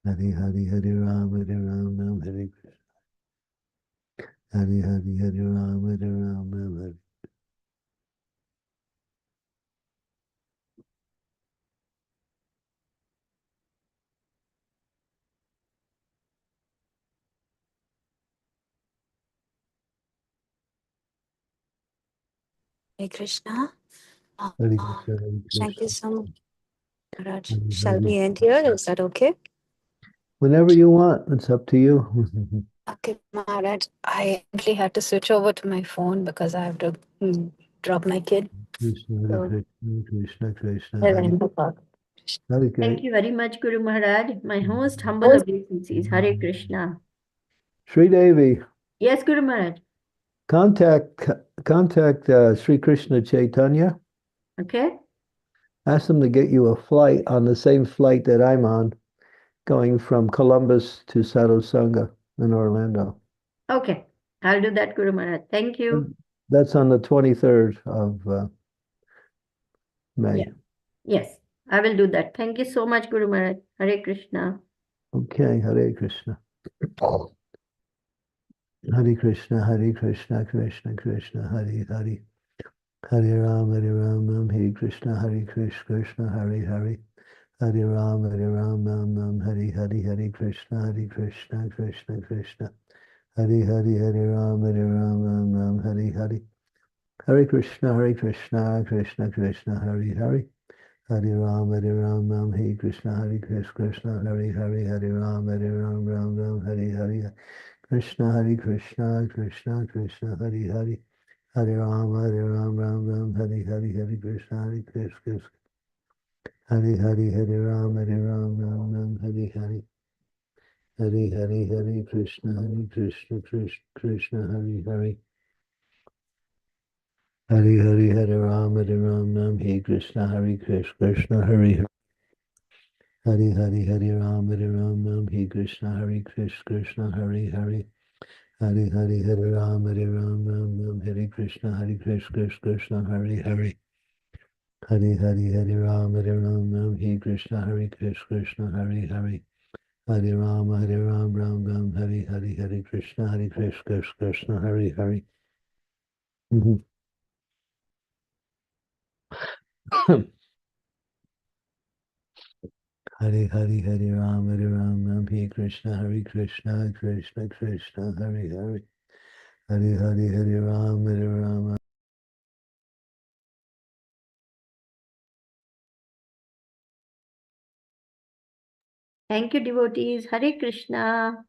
Hare Hare Hare Ram Hare Krishna. Hare Hare Hare Ram Hare. Hare Krishna. Hare Krishna Hare Thank you Krishna. so much, Maharaj. Hare Shall Hare. we end here? Is that okay? Whenever you want, it's up to you. Okay, Maharaj. I actually had to switch over to my phone because I have to drop my kid. Krishna Hare So Krishna Krishna Krishna I'll Hare. end the call. Okay. Thank you very much, Guru Maharaj. My most humble obeisances. Hare Krishna. Sri Devi, Yes, Guru Maharaj. contact Sri Krishna Chaitanya. Okay. Ask them to get you a flight on the same flight that I'm on, going from Columbus to Sadhusanga in Orlando. Okay. I'll do that, Guru Maharaj. Thank you. That's on the 23rd of May. Yeah. Yes, I will do that. Thank you so much, Guru Maharaj. Hare Krishna. Okay, Hare Krishna. Hare Krishna, Hare Krishna, Krishna Krishna, Hare Hare. Hare Ram, Hare Krishna, Hare Krishna, Hare Hare. Hare Ram, Hare Hare, Hare Krishna, Krishna Krishna. Hare Hare, Hare Ram, Hare Hare. Hare Krishna, Krishna Krishna, Hare Hare. Hare Ram, Hare Krishna, Krishna, Hare Hare. Hare Ram, Ram, Hare Hare. Krishna, Krishna Krishna, Hare Hare. Hare Ram, Ram, Hare Hare. Hare Krishna, Krishna. Hare Hare, Hare Ram, Ram, Hare Hare. Hare Hare, Hare Krishna, Krishna, Hare Hare. Hare Hare, Hare Ram, Hare Krishna, Krishna, Hare Hare. Hare Hare, Hare Ram, Hare Krishna, Krishna, Hare Hare. Hare Hare, Hare Ram, Hare Krishna, Krishna, Hare Hare. Hare Hare, Hare Ram, Hare Krishna, Krishna, Hare Hare. Hare Ram, Hare Hare, Hare Krishna, Krishna, Hare Hare. Hare Hare, Hare Ram, Hare Krishna, Krishna, Krishna, Hare Hare. Hare Hare, Hare Ram. Thank you, devotees. Hare Krishna.